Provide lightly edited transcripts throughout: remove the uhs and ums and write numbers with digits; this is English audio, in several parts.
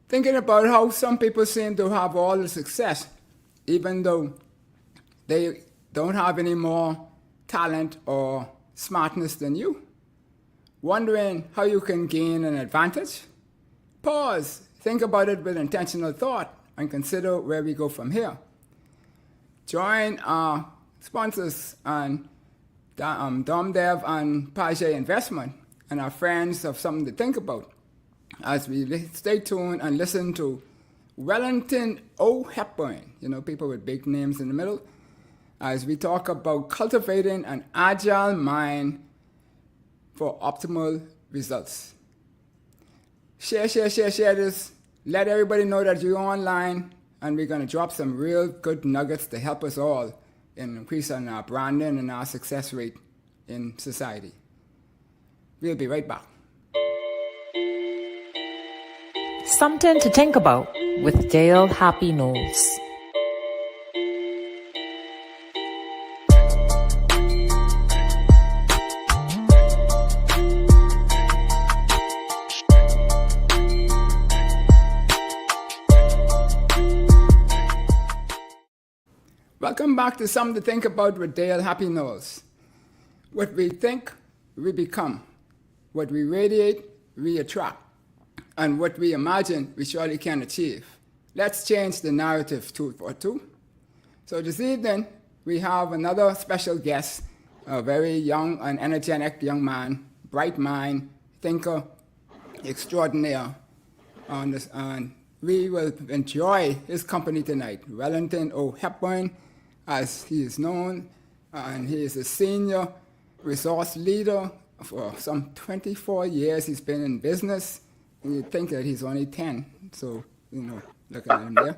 thinking about how some people seem to have all the success, even though they don't have any more talent or smartness than you. Wondering how you can gain an advantage? Pause, think about it with intentional thought, and consider where we go from here. Join our sponsors and DomDev and Page Investment and our friends of something to think about as we stay tuned and listen to Wellingto O Hepburn, people with big names in the middle, as we talk about cultivating an agile mind for optimal results. Share this. Let everybody know that you're online, and we're going to drop some real good nuggets to help us all in increasing our branding and our success rate in society. We'll be right back. Something to think about with Dale Happy Knowles. Welcome back to Something to Think About with Dale Happy Knowles. What we think, we become. What we radiate, we attract. And what we imagine, we surely can achieve. Let's change the narrative 2 for 2. So this evening, we have another special guest, a very young and energetic young man, bright mind, thinker, extraordinaire. And we will enjoy his company tonight. Wellingto O Hepburn, as he is known, and he is a senior resource leader. For some 24 years he's been in business, and you'd think that he's only 10, so, look at him there.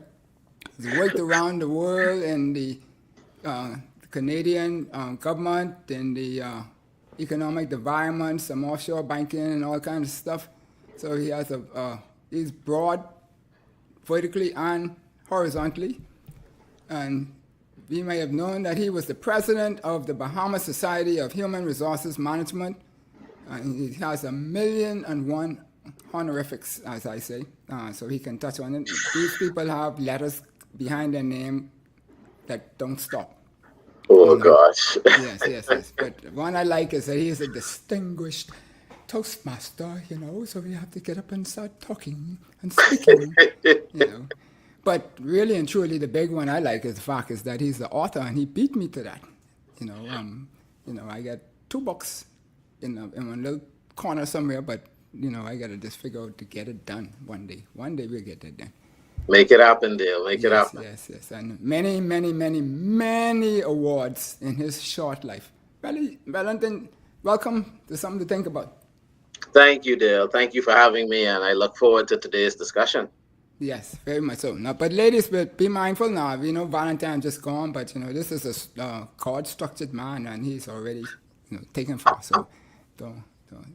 He's worked around the world in the Canadian government, in the economic development, some offshore banking and all kinds of stuff. So he has he's broad, vertically and horizontally, and we may have known that he was the president of the Bahamas Society of Human Resources Management, and he has 1,000,001 honorifics, as I say, so he can touch on it. These people have letters behind their name that don't stop. Oh, gosh. Yes. But one I like is that he is a distinguished Toastmaster, so we have to get up and start talking and speaking, But really and truly, the big one I like is the fact is that he's the author, and he beat me to that. I got 2 books in one little corner somewhere, but I got to just figure out to get it done one day. One day we'll get that done. Make it happen, Dale. Make it happen. Yes. And many awards in his short life. Wellingto, welcome to Something to Think About. Thank you, Dale. Thank you for having me, and I look forward to today's discussion. Yes, very much so. Now, but ladies, be mindful now. We know Valentine just gone, but this is a chord-structured man, and he's already taken far. So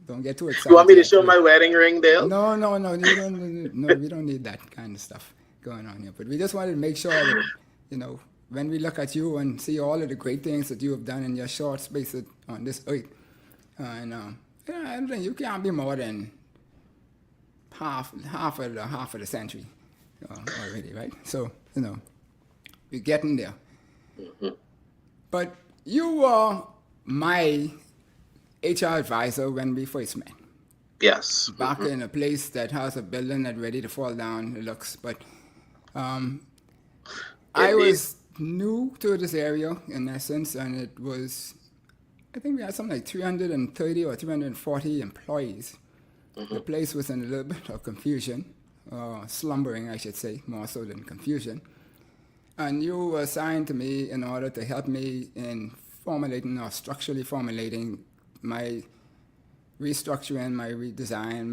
don't get too excited. You want me to show my wedding ring, Dale? No. You don't. No, we don't need that kind of stuff going on here. But we just wanted to make sure that when we look at you and see all of the great things that you have done in your short space on this earth, and I don't think you can't be more than half of the century already, right? So we're getting there. Mm-hmm. But you were my HR advisor when we first met. Yes. Back in a place that has a building that's ready to fall down, it looks. But I was new to this area in essence, and it was, I think we had something like 330 or 340 employees. Mm-hmm. The place was in a little bit of confusion, slumbering, I should say, more so than confusion. And you were assigned to me in order to help me in formulating or structurally formulating my restructuring, my redesign,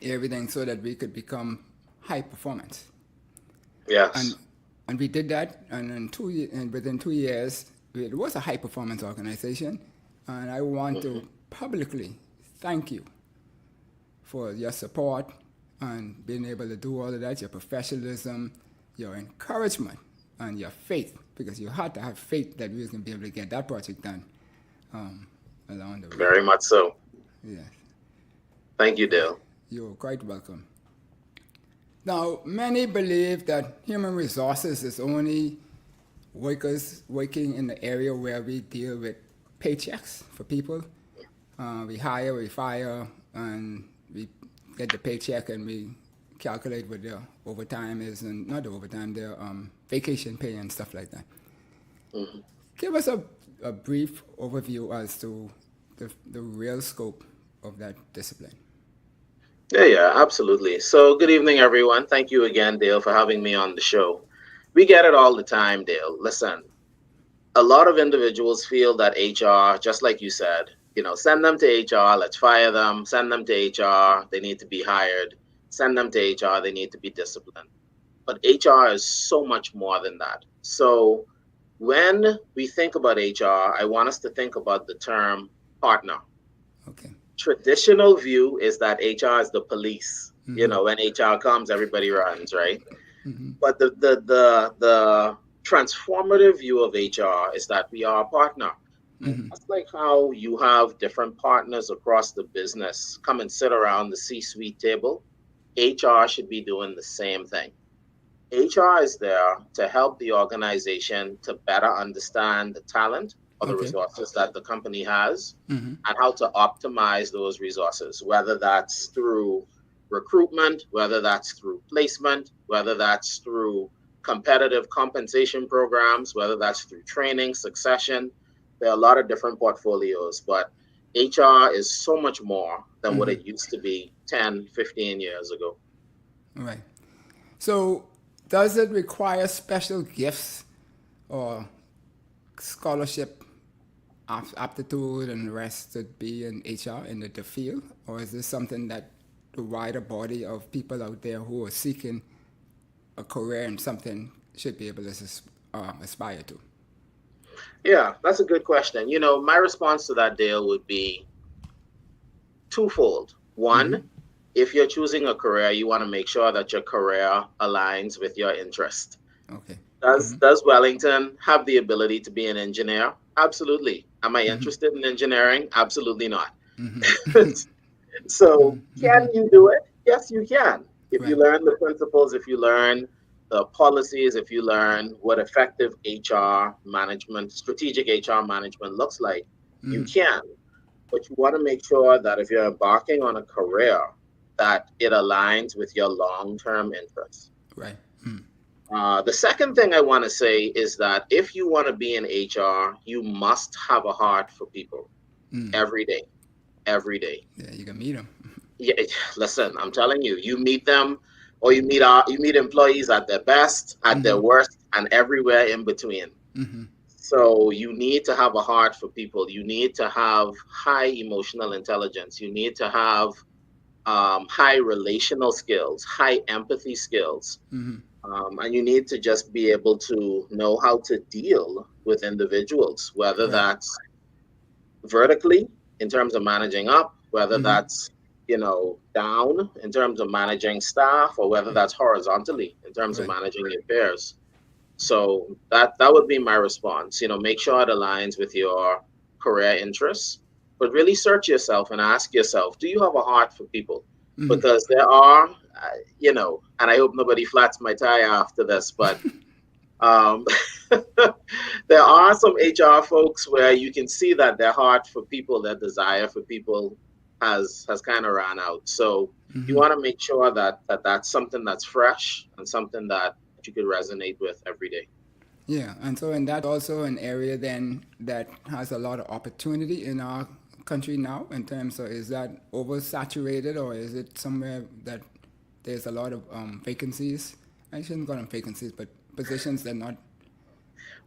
everything so that we could become high performance. Yes. And we did that, and within 2 years, it was a high performance organization. And I want to publicly thank you for your support and being able to do all of that, your professionalism, your encouragement, and your faith, because you had to have faith that we was going to be able to get that project done along the way. Very much so. Yes. Thank you, Dale. You're quite welcome. Now, many believe that human resources is only workers working in the area where we deal with paychecks for people. We hire, we fire, and we get the paycheck and we calculate what their overtime is, and not the overtime, their vacation pay and stuff like that. Mhm. Give us a brief overview as to the real scope of that discipline. Yeah, absolutely. So, good evening, everyone. Thank you again, Dale, for having me on the show. We get it all the time, Dale. Listen, a lot of individuals feel that HR, just like you said, send them to HR, let's fire them, send them to HR, they need to be hired, send them to HR, they need to be disciplined. But HR is so much more than that. So, when we think about HR, I want us to think about the term partner. Okay. Traditional view is that HR is the police. Mm-hmm. When HR comes, everybody runs, right? Mm-hmm. But the transformative view of HR is that we are a partner. And Mm-hmm. that's like how you have different partners across the business come and sit around the C-suite table. HR should be doing the same thing. HR is there to help the organization to better understand the talent or the Okay. resources that the company has Mm-hmm. and how to optimize those resources, whether that's through recruitment, whether that's through placement, whether that's through competitive compensation programs, whether that's through training, succession. There are a lot of different portfolios, but HR is so much more than what Mm-hmm. it used to be 10, 15 years ago. All right. So, does it require special gifts or scholarship, aptitude, and the rest to be in HR in the field, or is this something that the wider body of people out there who are seeking a career in something should be able to aspire to? Yeah, that's a good question. My response to that, Dale, would be twofold. Mm-hmm. One, if you're choosing a career, you want to make sure that your career aligns with your interest. Okay. Does Wellington have the ability to be an engineer? Absolutely. Am I interested in engineering? Absolutely not. Mm-hmm. So, can Mm-hmm. you do it? Yes, you can. If you Right. learn the principles, if you learn the policies, if you learn what effective HR management, strategic HR management looks like, you Mm-hmm. can. But you want to make sure that if you're embarking on a career, that it aligns with your long-term interests. Right. Mm. The second thing I want to say is that if you want to be in HR, you must have a heart for people Mm. every day, every day. Yeah, you can meet them. Yeah, listen, I'm telling you, you meet them or you meet employees at their best, at their Mm-hmm. worst, and everywhere in between. Mm-hmm. So you need to have a heart for people. You need to have high emotional intelligence. You need to have high relational skills, high empathy skills. Mm-hmm. And you need to just be able to know how to deal with individuals, whether Right. that's vertically in terms of managing up, whether Mm-hmm. that's down in terms of managing staff, or whether that's horizontally in terms of Right. managing your peers. So that would be my response. Make sure it aligns with your career interests, but really search yourself and ask yourself, do you have a heart for people? Mm-hmm. Because there are, and I hope nobody flats my tire after this, but um, there are some HR folks where you can see that their heart for people, their desire for people has kind of ran out. So you Mm-hmm. want to make sure that that's something that's fresh and something that you could resonate with every day. Yeah, and so and that's also an area then that has a lot of opportunity in our country now in terms of is that oversaturated or is it somewhere that there's a lot of vacancies? I shouldn't call them vacancies, but positions that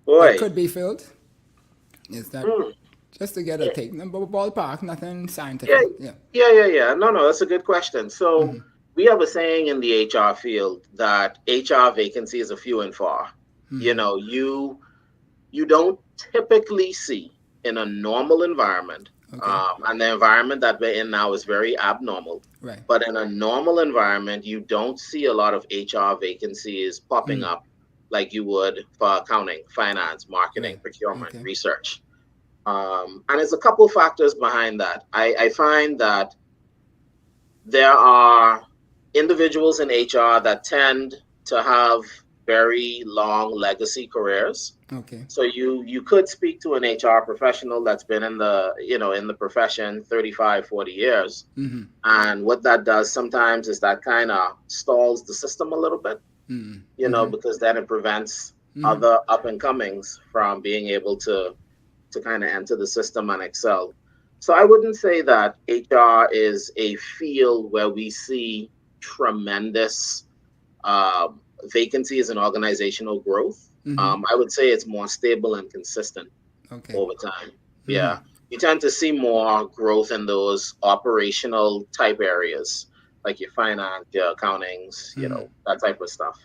Boy, could be filled. Is that mm, just to get a yeah, take number ballpark, nothing yeah, scientific. Yeah. yeah. No, that's a good question. So we have a saying in the HR field that HR vacancies are few and far. You know, you don't typically see in a normal environment, Okay. and the environment that we're in now is very abnormal. Right. But in a normal environment, you don't see a lot of HR vacancies popping Mm. up like you would for accounting, finance, marketing, Right. procurement, Okay. research. And there's a couple factors behind that. I find that there are individuals in HR that tend to have very long legacy careers. Okay. So you could speak to an HR professional that's been in the profession 35, 40 years. Mm-hmm. And what that does sometimes is that kind of stalls the system a little bit, Mm-hmm. because then it prevents Mm-hmm. other up and comings from being able to kind of enter the system and excel. So I wouldn't say that HR is a field where we see tremendous vacancies and organizational growth. Mm-hmm. I would say it's more stable and consistent Okay. over time. Mm-hmm. Yeah. You tend to see more growth in those operational type areas, like your finance, your accountings, Mm-hmm. that type of stuff.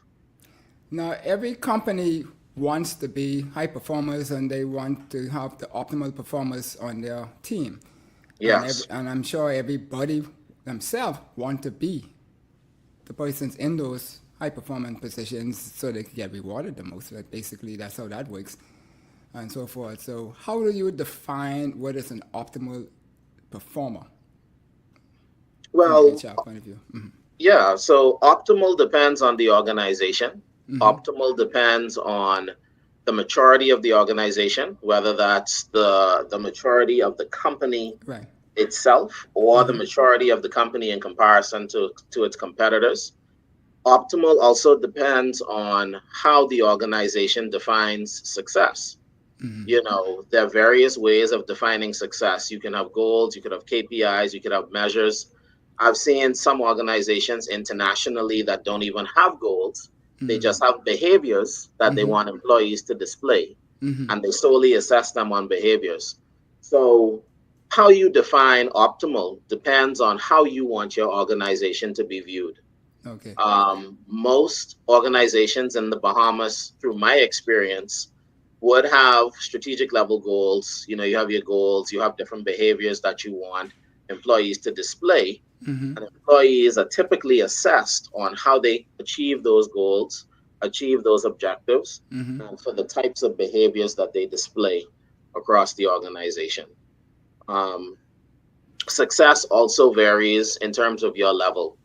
Now, every company wants to be high performers and they want to have the optimal performers on their team. Yes. And I'm sure everybody themselves want to be the persons in those high performance positions so they can get rewarded the most. Like basically, that's how that works and so forth. So, how do you define what is an optimal performer from an Well, HR point of view? Mm-hmm. yeah. So optimal depends on the organization. Mm-hmm. Optimal depends on the maturity of the organization, whether that's the maturity of the company Right. itself or the Mm-hmm. maturity of the company in comparison to its competitors. Optimal also depends on how the organization defines success. Mm-hmm. There are various ways of defining success. You can have goals, you could have KPIs, you could have measures. I've seen some organizations internationally that don't even have goals. They just have behaviors that they Mm-hmm. want employees to display, Mm-hmm. and they solely assess them on behaviors. So, how you define optimal depends on how you want your organization to be viewed. Okay. Most organizations in the Bahamas, through my experience, would have strategic level goals. You have your goals, you have different behaviors that you want employees to display, Mm-hmm. and employees are typically assessed on how they achieve those goals, achieve those objectives, Mm-hmm. and for the types of behaviors that they display across the organization. Um, Success also varies in terms of your level.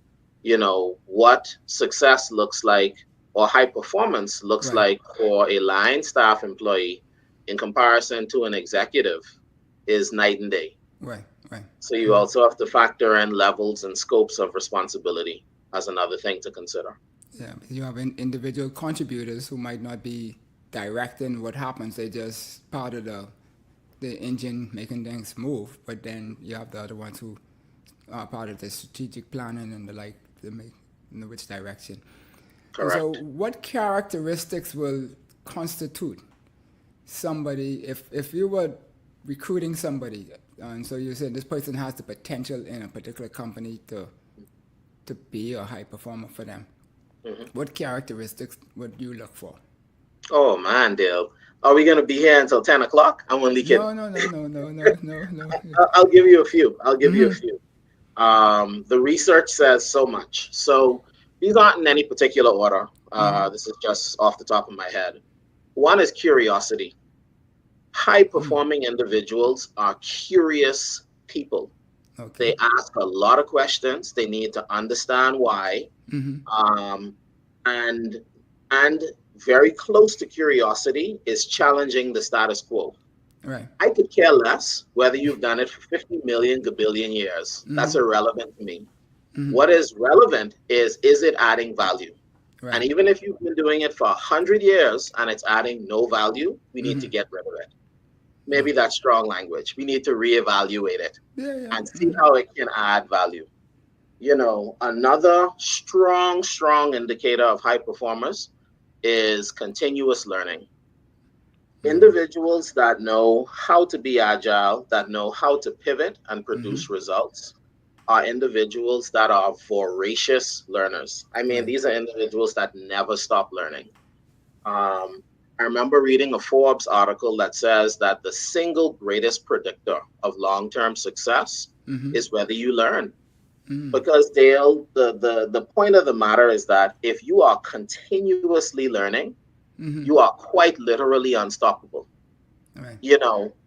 What success looks like or high performance looks Right. like for a line staff employee in comparison to an executive is night and day. Right. Right. So you also have to factor in levels and scopes of responsibility as another thing to consider. Yeah, you have individual contributors who might not be directing what happens. They just part of the engine making things move. But then you have the other ones who are part of the strategic planning and the like to make which direction. And so, Correct. what characteristics will constitute somebody if you were recruiting somebody, and so you said this person has the potential in a particular company to be a high performer for them. Mhm. What characteristics would you look for? Oh man, Dale. Are we going to be here until 10 o'clock? I'm only kidding. No, no, no, no, no, no, no, no. I'll give you a few. I'll give you a few. The research says so much. So these aren't in any particular order. This is just off the top of my head. One is curiosity. High performing individuals are curious people. Okay. They ask a lot of questions. They need to understand why. Um, and and very close to curiosity is challenging the status quo. Right. I could care less whether you've done it for 50 million gabillion years. That's irrelevant to me. What is relevant is it adding value? And Right. even if you've been doing it for 100 years and it's adding no value, we need to get rid of it. Maybe Okay. that's strong language. We need to reevaluate it Yeah, yeah. and see how it can add value. Another strong indicator of high performers is continuous learning. Individuals that know how to be agile, that know how to pivot and produce results, are individuals that are voracious learners. I mean, Right. these are individuals that never stop learning. Um, I remember reading a Forbes article that says that the single greatest predictor of long-term success is whether you learn. Because Dale, the point of the matter is that if you are continuously learning, you are quite literally unstoppable. Right.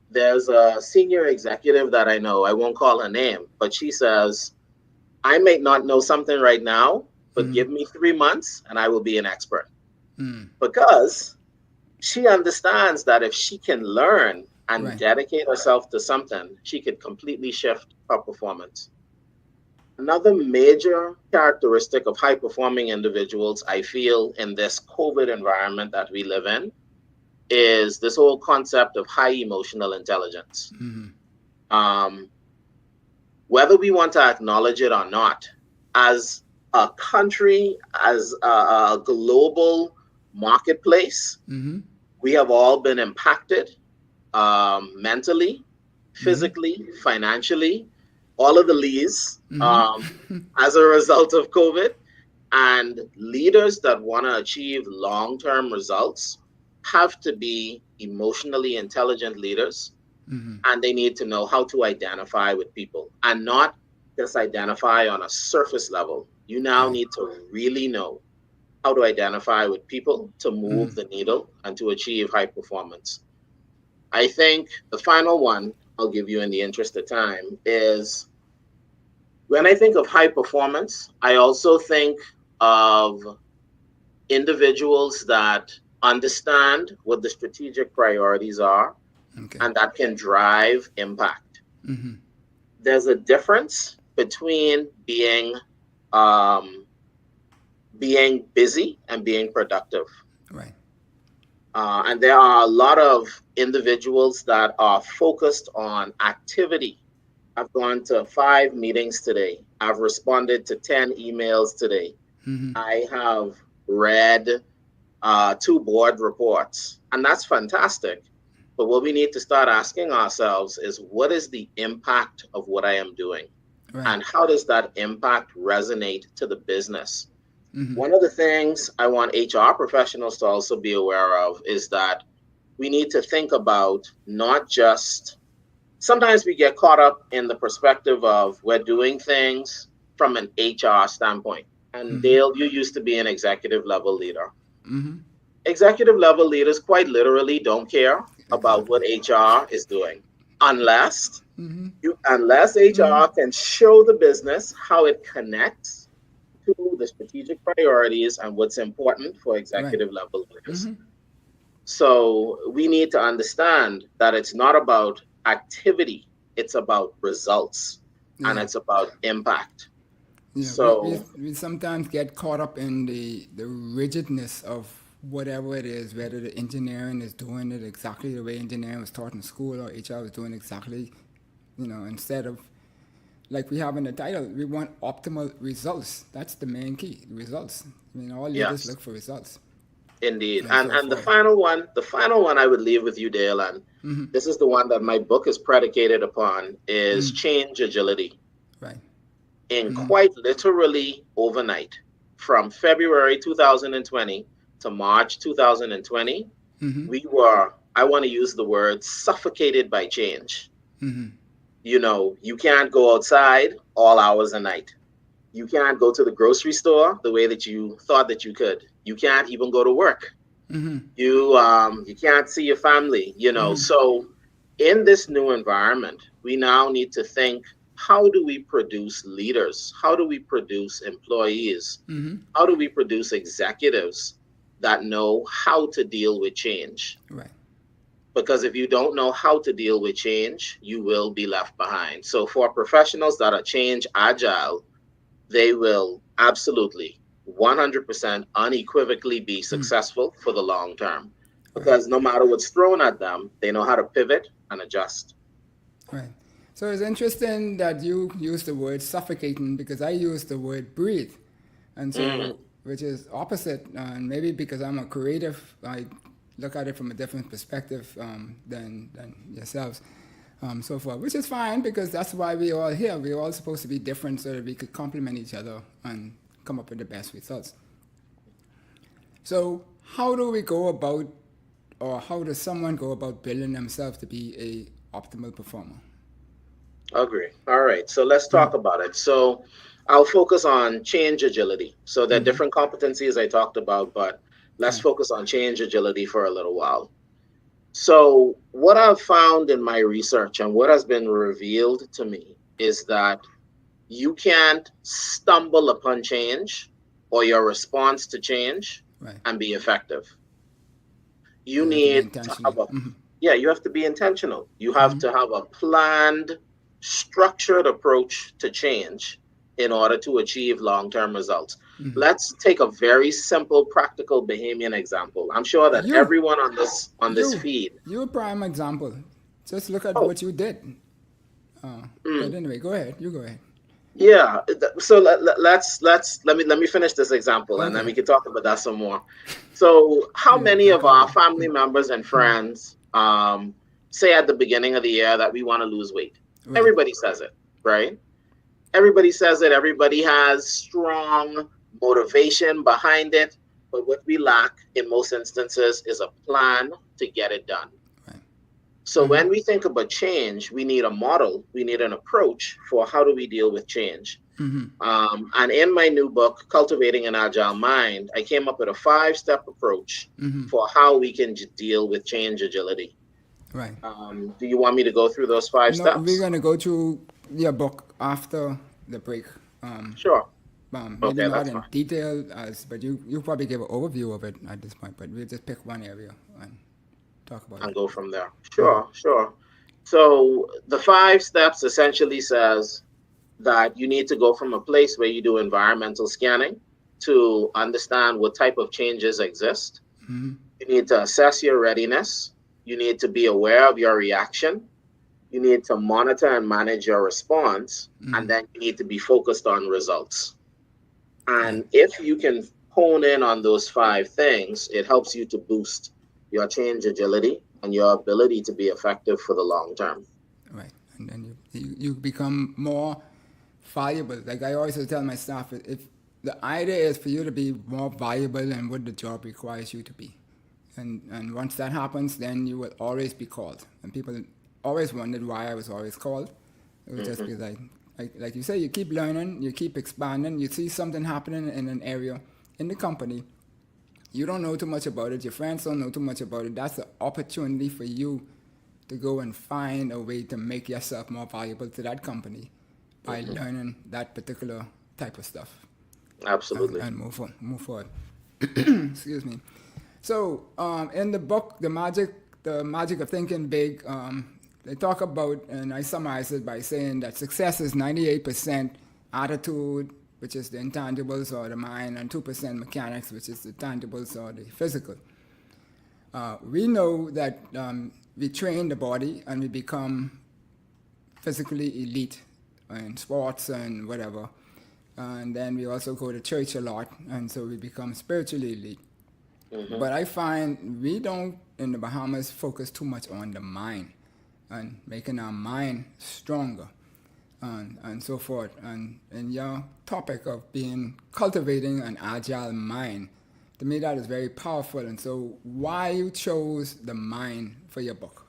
There's a senior executive that I know, I won't call her name, but she says, I may not know something right now, but Mm-hmm. give me 3 months and I will be an expert. Mm. Because she understands that if she can learn and Right. dedicate herself to something, she could completely shift her performance. Another major characteristic of high performing individuals, I feel, in this COVID environment that we live in, is this whole concept of high emotional intelligence. Mm-hmm. Um, Whether we want to acknowledge it or not, as a country, as a global marketplace, Mm-hmm. we have all been impacted mentally, Mm-hmm. physically, financially, all of the lees Mm-hmm. as a result of COVID. And leaders that want to achieve long term results have to be emotionally intelligent leaders, Mm-hmm. and they need to know how to identify with people and not just identify on a surface level. You now Right. need to really know how to identify with people to Mm-hmm. move the needle and to achieve high performance. I think the final one I'll give you in the interest of time is when I think of high performance, I also think of individuals that understand what the strategic priorities are Okay. and that can drive impact. Mm-hmm. There's a difference between um, being busy and being productive. Right. And there are a lot of individuals that are focused on activity. I've gone to 5 meetings today. I've responded to 10 emails today. Mm-hmm. I have read 2 board reports, and that's fantastic. But what we need to start asking ourselves is what is the impact of what I am doing? Right. And how does that impact resonate to the business? Mm-hmm. One of the things I want HR professionals to also be aware of is that we need to think about not just, sometimes we get caught up in the perspective of we're doing things from an HR standpoint. And Mm-hmm. Dale, you used to be an executive level leader. Mm-hmm. Executive level leaders quite literally don't care about Exactly. what HR is doing unless Mm-hmm. unless Mm-hmm. HR can show the business how it connects to the strategic priorities and what's important for Right. executive level leaders. Mm-hmm. So we need to understand that it's not about activity, it's about results and Yeah. it's about impact. Yeah. So, We sometimes get caught up in the rigidness of whatever it is, whether the engineering is doing it exactly the way engineering was taught in school or HR was doing exactly, instead of like we have in the title, we want optimal results. That's the main key, results. I mean, all leaders yes, look for results indeed. and And so and forth. the final one I would leave with you, Dale, and this is the one that my book is predicated upon, is change agility. Right. In quite literally overnight, from February 2020 to March 2020, we were, I want to use the word, suffocated by change. You can't go outside all hours of night. You can't go to the grocery store the way that you thought that you could. You can't even go to work. You can't see your family, So in this new environment, we now need to think, how do we produce leaders? How do we produce employees? How do we produce executives that know how to deal with change? Right. Because if you don't know how to deal with change, you will be left behind. So for professionals that are change agile, they will absolutely 100% unequivocally be successful for the long term, Right. because no matter what's thrown at them, they know how to pivot and adjust. Right. So it's interesting that you use the word suffocating because I use the word breathe. And Mm, so, which is opposite. And maybe because I'm a creative, I look at it from a different perspective than yourselves. So far, which is fine because that's why we're all here. We're all supposed to be different so that we could complement each other and come up with the best results. So, how do we go about, or how does someone go about building themselves to be a optimal performer? agree. All right. So let's talk about it. So I'll focus on change agility. So there are different competencies I talked about, but let's Right. focus on change agility for a little while. So, what I've found in my research and what has been revealed to me is that You can't stumble upon change or your response to change Right. and be effective. You You have to be need to intentional. have a, Mm-hmm. yeah, you have to be intentional. You have Mm-hmm. to have a planned, structured approach to change in order to achieve long-term results. Mm-hmm. Let's take a very simple, practical Bahamian example. I'm sure that You, everyone on this you, feed. you a prime example. Just look at Oh, what you did. But mm, anyway, go ahead. You go ahead. yeah. So let me finish this example, and then Okay. we can talk about that some more. So, how Yeah, many back of out our there. family members and friends say at the beginning of the year that we want to lose weight? Right. Everybody says it, right? Everybody says it. Everybody has strong motivation behind it. But what we lack in most instances is a plan to get it done. Right. So Mm-hmm. when we think about change, we need a model, we need an approach for how do we deal with change. Mm-hmm. And in my new book, Cultivating an Agile Mind, I came up with a 5-step approach Mm-hmm. for how we can deal with change agility. Right. Do you want me to go through those five No, we're steps? gonna go through your book after the break. Um, Sure. Maybe Okay, not that's in fine. detail, but you probably give an overview of it at this point. But we'll just pick one area and talk about And it. go from there. Sure, sure. So the 5 steps essentially says that you need to go from a place where you do environmental scanning to understand what type of changes exist. Mm-hmm. You need to assess your readiness. You need to be aware of your reaction. You need to monitor and manage your response. And Mm-hmm. then you need to be focused on results. Right. And if you can hone in on those 5 things, it helps you to boost your change agility and your ability to be effective for the long term. Right. And then you become more valuable. Like I always tell my staff, if the idea is for you to be more valuable than what the job requires you to be. And once that happens, then you will always be called. And people always wondered why I was always called. It would just Hmm. be like you say, you keep learning, you keep expanding, you see something happening in an area in the company. You don't know too much about it, your friends don't know too much about it. That's an opportunity for you to go and find a way to make yourself more valuable to that company by Hmm. learning that particular type of stuff Absolutely. and move forward. Excuse me. So in the book, the magic of thinking big, they talk about, and I summarize it by saying that success is 98% attitude, which is the intangibles or the mind, and 2% mechanics, which is the tangibles or the physical. We know that we train the body and we become physically elite in sports and whatever. And then we also go to church a lot, and so we become spiritually elite. Hmm. But I find we don't in the Bahamas focus too much on the mind and making our mind stronger and so forth. And your topic of being cultivating an agile mind, to me that is very powerful. And so why you chose the mind for your book?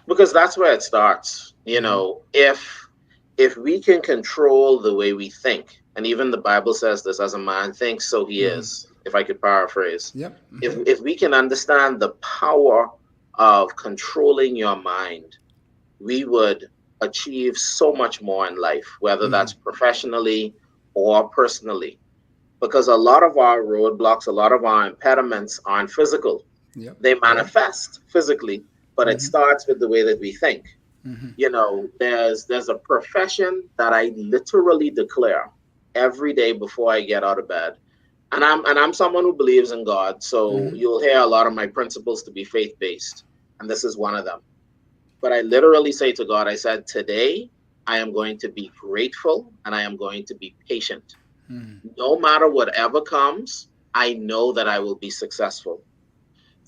Because that's where it starts. If we can control the way we think, and even the Bible says this, as a man thinks, so he is, if I could paraphrase. Yep. If we can understand the power of controlling your mind, we would achieve so much more in life, whether that's professionally or personally. Because a lot of our roadblocks, a lot of our impediments aren't physical. Yep. They manifest physically, but it starts with the way that we think. There's a profession that I literally declare every day before I get out of bed. And I'm someone who believes in God, so you'll hear a lot of my principles to be faith-based, and this is one of them. But I literally say to God, I said, today I am going to be grateful and I am going to be patient. No matter whatever comes, I know that I will be successful.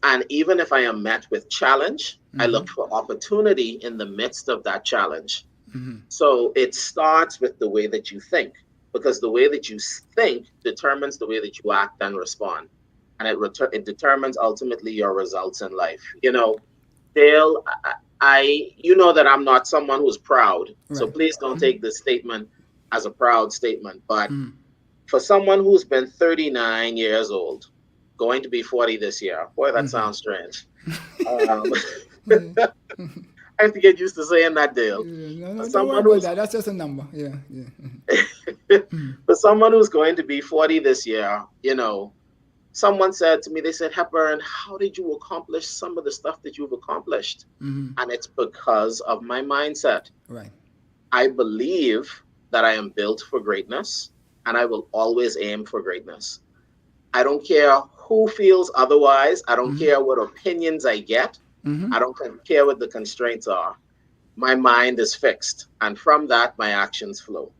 And even if I am met with challenge, I look for opportunity in the midst of that challenge. So it starts with the way that you think, because the way that you think determines the way that you act and respond. And it determines ultimately your results in life. Dale, you know that I'm not someone who's proud. So Right. please don't take this statement as a proud statement. But for someone who's been 39 years old, going to be 40 this year, boy, that sounds strange. Um, I have to get used to saying that, Dale. Yeah, For no, don't worry someone about who's that. That's just a number. Yeah, yeah. for someone who's going to be 40 this year, someone said to me, they said, Hepburn, how did you accomplish some of the stuff that you've accomplished? And it's because of my mindset. Right. I believe that I am built for greatness and I will always aim for greatness. I don't care who feels otherwise. I don't care what opinions I get. I don't care what the constraints are. My mind is fixed. And from that, my actions flow.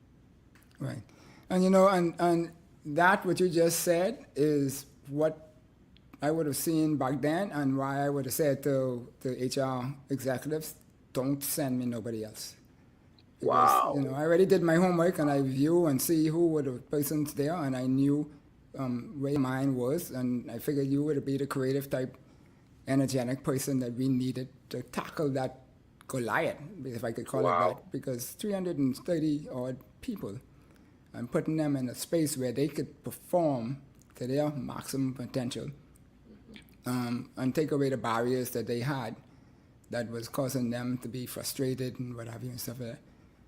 Right. And that what you just said is what I would have seen back then and why I would have said to HR executives, don't send me nobody else. Because, Wow. I already did my homework and I view and see who were the persons there and I knew where your mind was and I figured you would be the creative type, energetic person that we needed to tackle that Goliath, if I could call it Wow. that, because 330 odd people and putting them in a space where they could perform to their maximum potential and take away the barriers that they had that was causing them to be frustrated and what have you and stuff like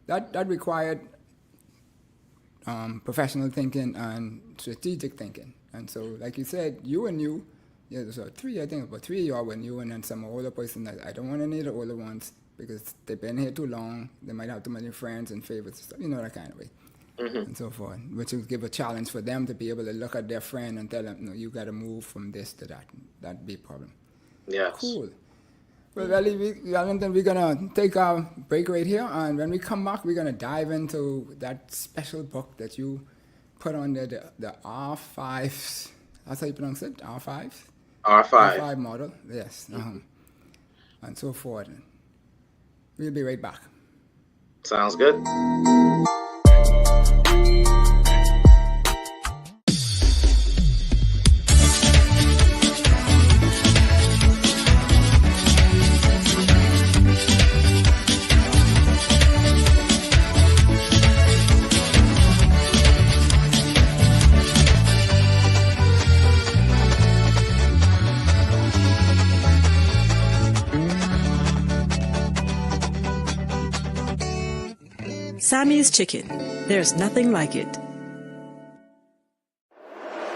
that. That required professional thinking and strategic thinking. And so, like you said, you and you, yeah, so I think about three of y'all were new and then some older person that I don't want any of the older ones because they've been here too long. They might have too many friends and favorites, and stuff, that kind of way. And so forth, which will give a challenge for them to be able to look at their friend and tell them, no, you got to move from this to that. That'd be a problem. Yes. Cool. Well, Wellington, we're going to take our break right here. And when we come back, we're going to dive into that special book that you put on there, the R5s. That's how you pronounce it? R5s? R5. R5 model. Yes. And so forth. We'll be right back. Sounds good. Sammy's Chicken. There's nothing like it.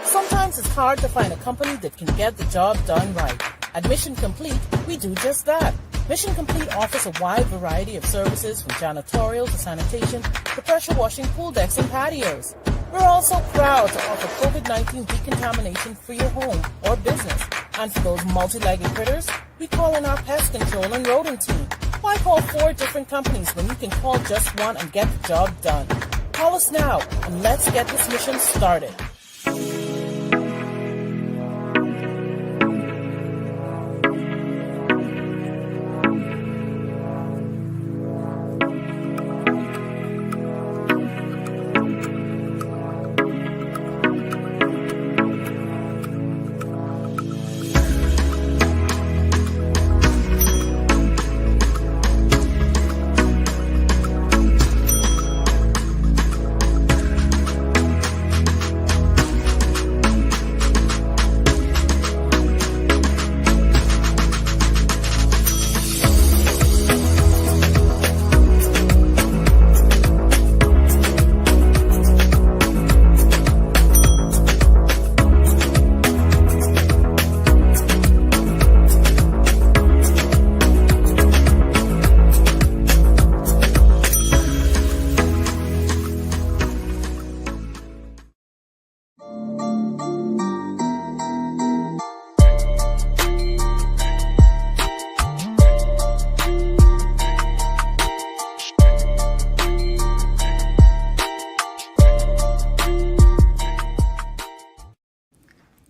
Sometimes it's hard to find a company that can get the job done right. At Mission Complete, we do just that. Mission Complete offers a wide variety of services from janitorial to sanitation to pressure washing pool decks and patios. We're also proud to offer COVID-19 decontamination for your home or business. And for those multi-legged critters, we call in our pest control and rodent team. Why call 4 different companies when you can call just one and get the job done? Call us now and let's get this mission started.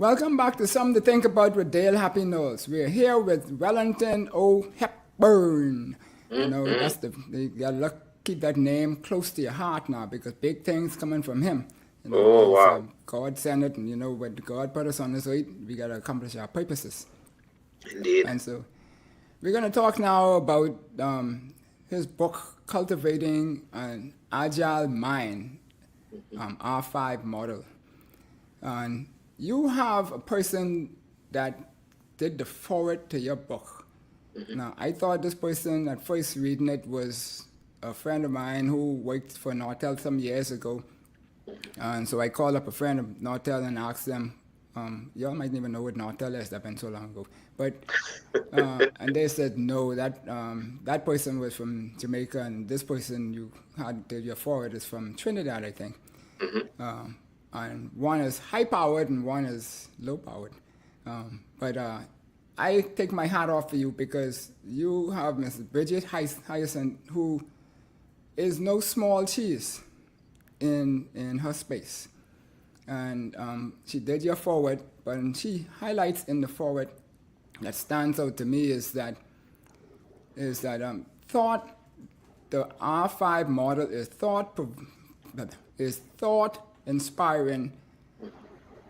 Welcome back to Something to Think About with Dale Happy Knowles. We're here with Wellington O Hepburn. That's you gotta keep that name close to your heart now because big things coming from him. Oh, wow. God sent it, and when God put us on this earth, we gotta accomplish our purposes. Indeed. And so, we're gonna talk now about his book, Cultivating an Agile Mind, R5 model. And you have a person that did the forward to your book. Now, I thought this person at first reading it was a friend of mine who worked for Nortel some years ago. And so I called up a friend of Nortel and asked them, y'all might even know what Nortel is, that been so long ago. But and they said no, that person was from Jamaica, and this person you had did your forward is from Trinidad, I think. And one is high powered and one is low powered. But I take my hat off for you because you have Mrs. Bridget Hyacinth, who is no small cheese in her space. And she did your forward, but she highlights in the forward that stands out to me is that thought, the R5 model is thought inspiring,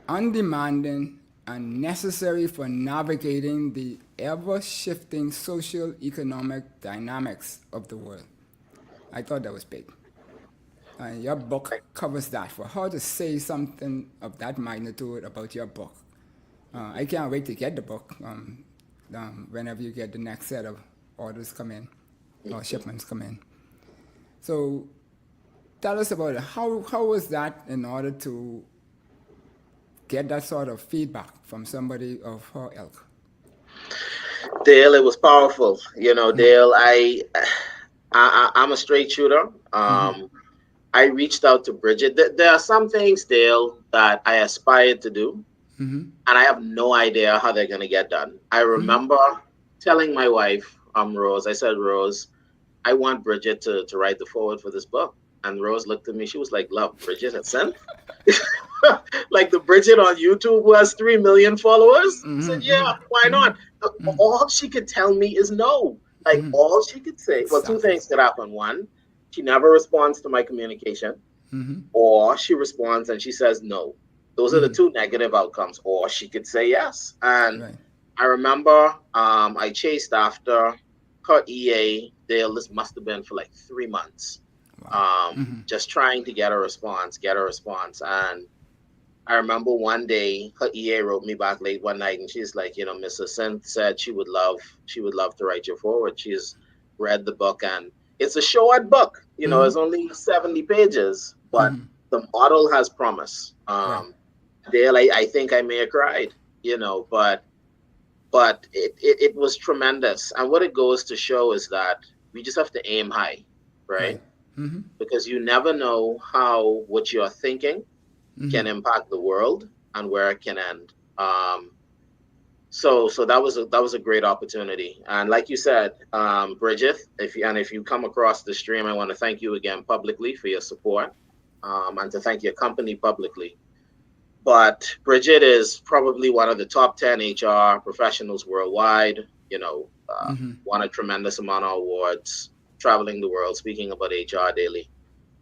undemanding, and necessary for navigating the ever-shifting social economic dynamics of the world. I thought that was big. And your book covers that. For her to say something of that magnitude about your book, I can't wait to get the book whenever you get the next set of orders come in or shipments come in. So tell us about it. How was that in order to get that sort of feedback from somebody of her ilk? Dale, it was powerful. Dale, I'm a straight shooter. I reached out to Bridget. There are some things, Dale, that I aspired to do, and I have no idea how they're going to get done. I remember telling my wife, Rose, I said, Rose, I want Bridget to write the forward for this book. And Rose looked at me. She was like, love, Bridget had sent? Like the Bridget on YouTube who has 3 million followers? I said, yeah, why not? All she could tell me is no. Like all she could say, well, two things could happen. One, she never responds to my communication, or she responds and she says no. Those are the two negative outcomes. Or she could say yes. And I remember I chased after her EA. Dale, this must have been for like 3 months. Just trying to get a response. And I remember one day her EA wrote me back late one night and she's like, Mrs. Synth said she would love to write you forward. She's read the book and it's a short book, it's only 70 pages, but the model has promise. Dale, I think I may have cried, but it was tremendous. And what it goes to show is that we just have to aim high, right? Because you never know how what you're thinking can impact the world and where it can end. So that was a great opportunity. And like you said, Bridget, if you come across the stream, I want to thank you again publicly for your support, and to thank your company publicly. But Bridget is probably one of the top 10 HR professionals worldwide. Won a tremendous amount of awards, traveling the world, speaking about HR daily.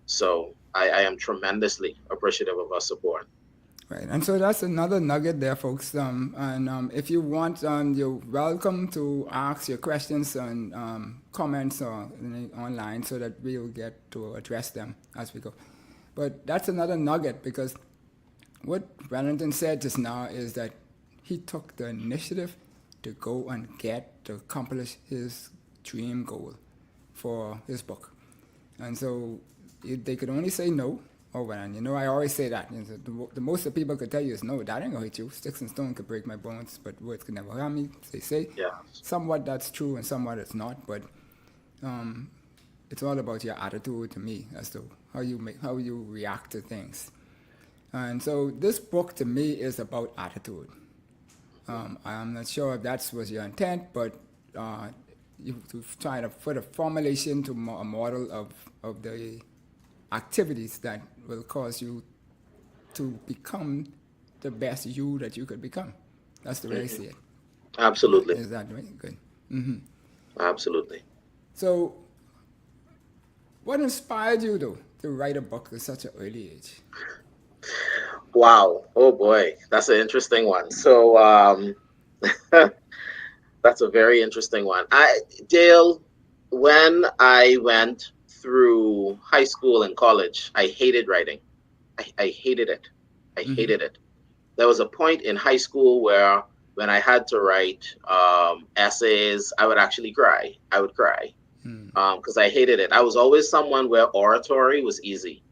So I am tremendously appreciative of her support. Right, and so that's another nugget there, folks. And if you want, you're welcome to ask your questions and comments or online so that we'll get to address them as we go. But that's another nugget because what Wellington said just now is that he took the initiative to go and to accomplish his dream goal for his book. And so they could only say no. Oh, well, I always say that. The most that people could tell you is, no, that ain't going to hit you. Sticks and stone could break my bones, but words could never harm me, they say. Yeah. Somewhat that's true and somewhat it's not, but it's all about your attitude to me as to how you react to things. And so this book to me is about attitude. I'm not sure if that was your intent, but you try to put a formulation to a model of the activities that will cause you to become the best you that you could become. That's the way I see it. Absolutely. Is that right? Good. Absolutely. So, what inspired you, though, to write a book at such an early age? Wow. Oh, boy. That's an interesting one. So, that's a very interesting one. Dale, when I went through high school and college, I hated writing. I hated it. I hated it. There was a point in high school where when I had to write essays, I would actually cry. I would cry because I hated it. I was always someone where oratory was easy.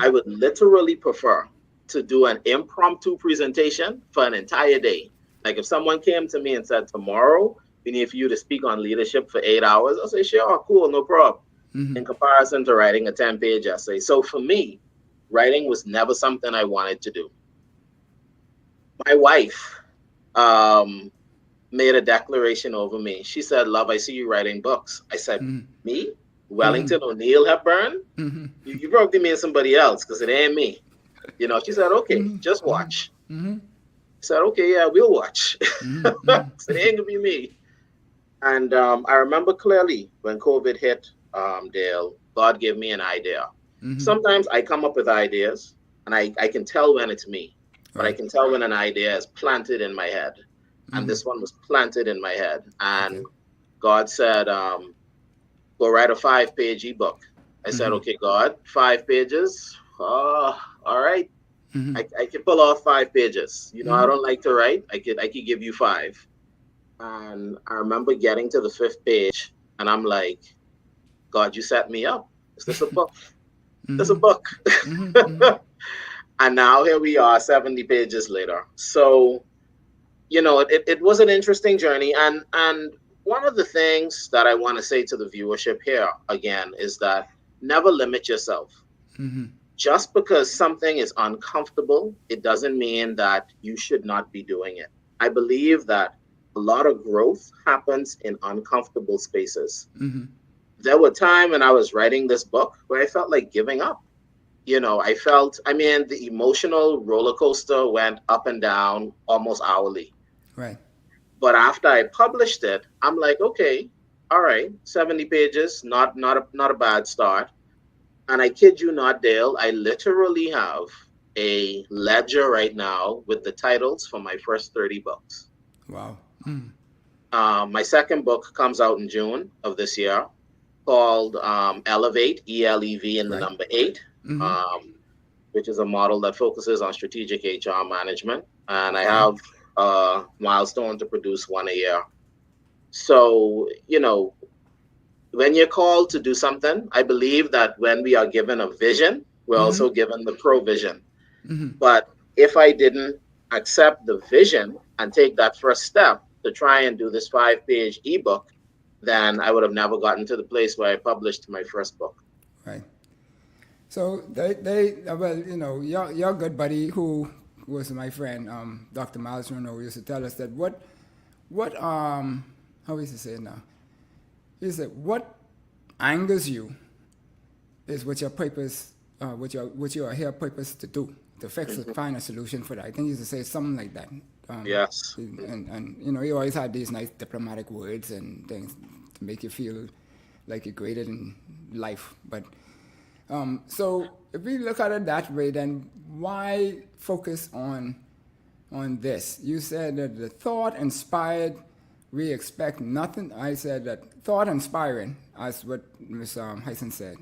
I would literally prefer to do an impromptu presentation for an entire day. Like if someone came to me and said, tomorrow, we need for you to speak on leadership for 8 hours, I'll say, sure, cool, no problem. In comparison to writing a 10-page essay. So for me, writing was never something I wanted to do. My wife made a declaration over me. She said, love, I see you writing books. I said, me? Wellington O Hepburn? You probably mean somebody else because it ain't me. You know, she said, okay, just watch. I said, okay, yeah, we'll watch. So it ain't gonna be me. And I remember clearly when COVID hit, Dale, God gave me an idea. Sometimes I come up with ideas and I can tell when it's me, but I can tell when an idea is planted in my head. And this one was planted in my head. And God said, go write a 5-page ebook. I said, okay, God, 5 pages. Oh, all right. I can pull off 5 pages. You know, I don't like to write. I could give you 5. And I remember getting to the 5th page and I'm like, God, you set me up. Is this a book? This a book. And now here we are 70 pages later. So, you know, it was an interesting journey. And one of the things that I want to say to the viewership here again is that never limit yourself. Just because something is uncomfortable, it doesn't mean that you should not be doing it. I believe that a lot of growth happens in uncomfortable spaces. There were times when I was writing this book where I felt like giving up. You know, the emotional roller coaster went up and down almost hourly. Right. But after I published it, I'm like, okay, all right, 70 pages, not a bad start. And I kid you not, Dale, I literally have a ledger right now with the titles for my first 30 books. Wow. My second book comes out in June of this year called Elevate, ELEV and the number 8, which is a model that focuses on strategic HR management. And I have a milestone to produce 1 a year. So, you know, when you're called to do something, I believe that when we are given a vision, we're also given the provision. But if I didn't accept the vision and take that first step to try and do this 5-page ebook, then I would have never gotten to the place where I published my first book. Right. So well, you know, your good buddy who was my friend, Dr. Miles Renault, used to tell us that what how is he say it now? He said what angers you is what your purpose, what you are here purpose to do, to fix it, find a solution for that. I think he used to say something like that. Yes. And you know, he always had these nice diplomatic words and things to make you feel like you're graded in life. But so if we look at it that way, then why focus on this? You said that the thought inspired, we expect nothing. I said that thought inspiring, as what Ms. Hyson said.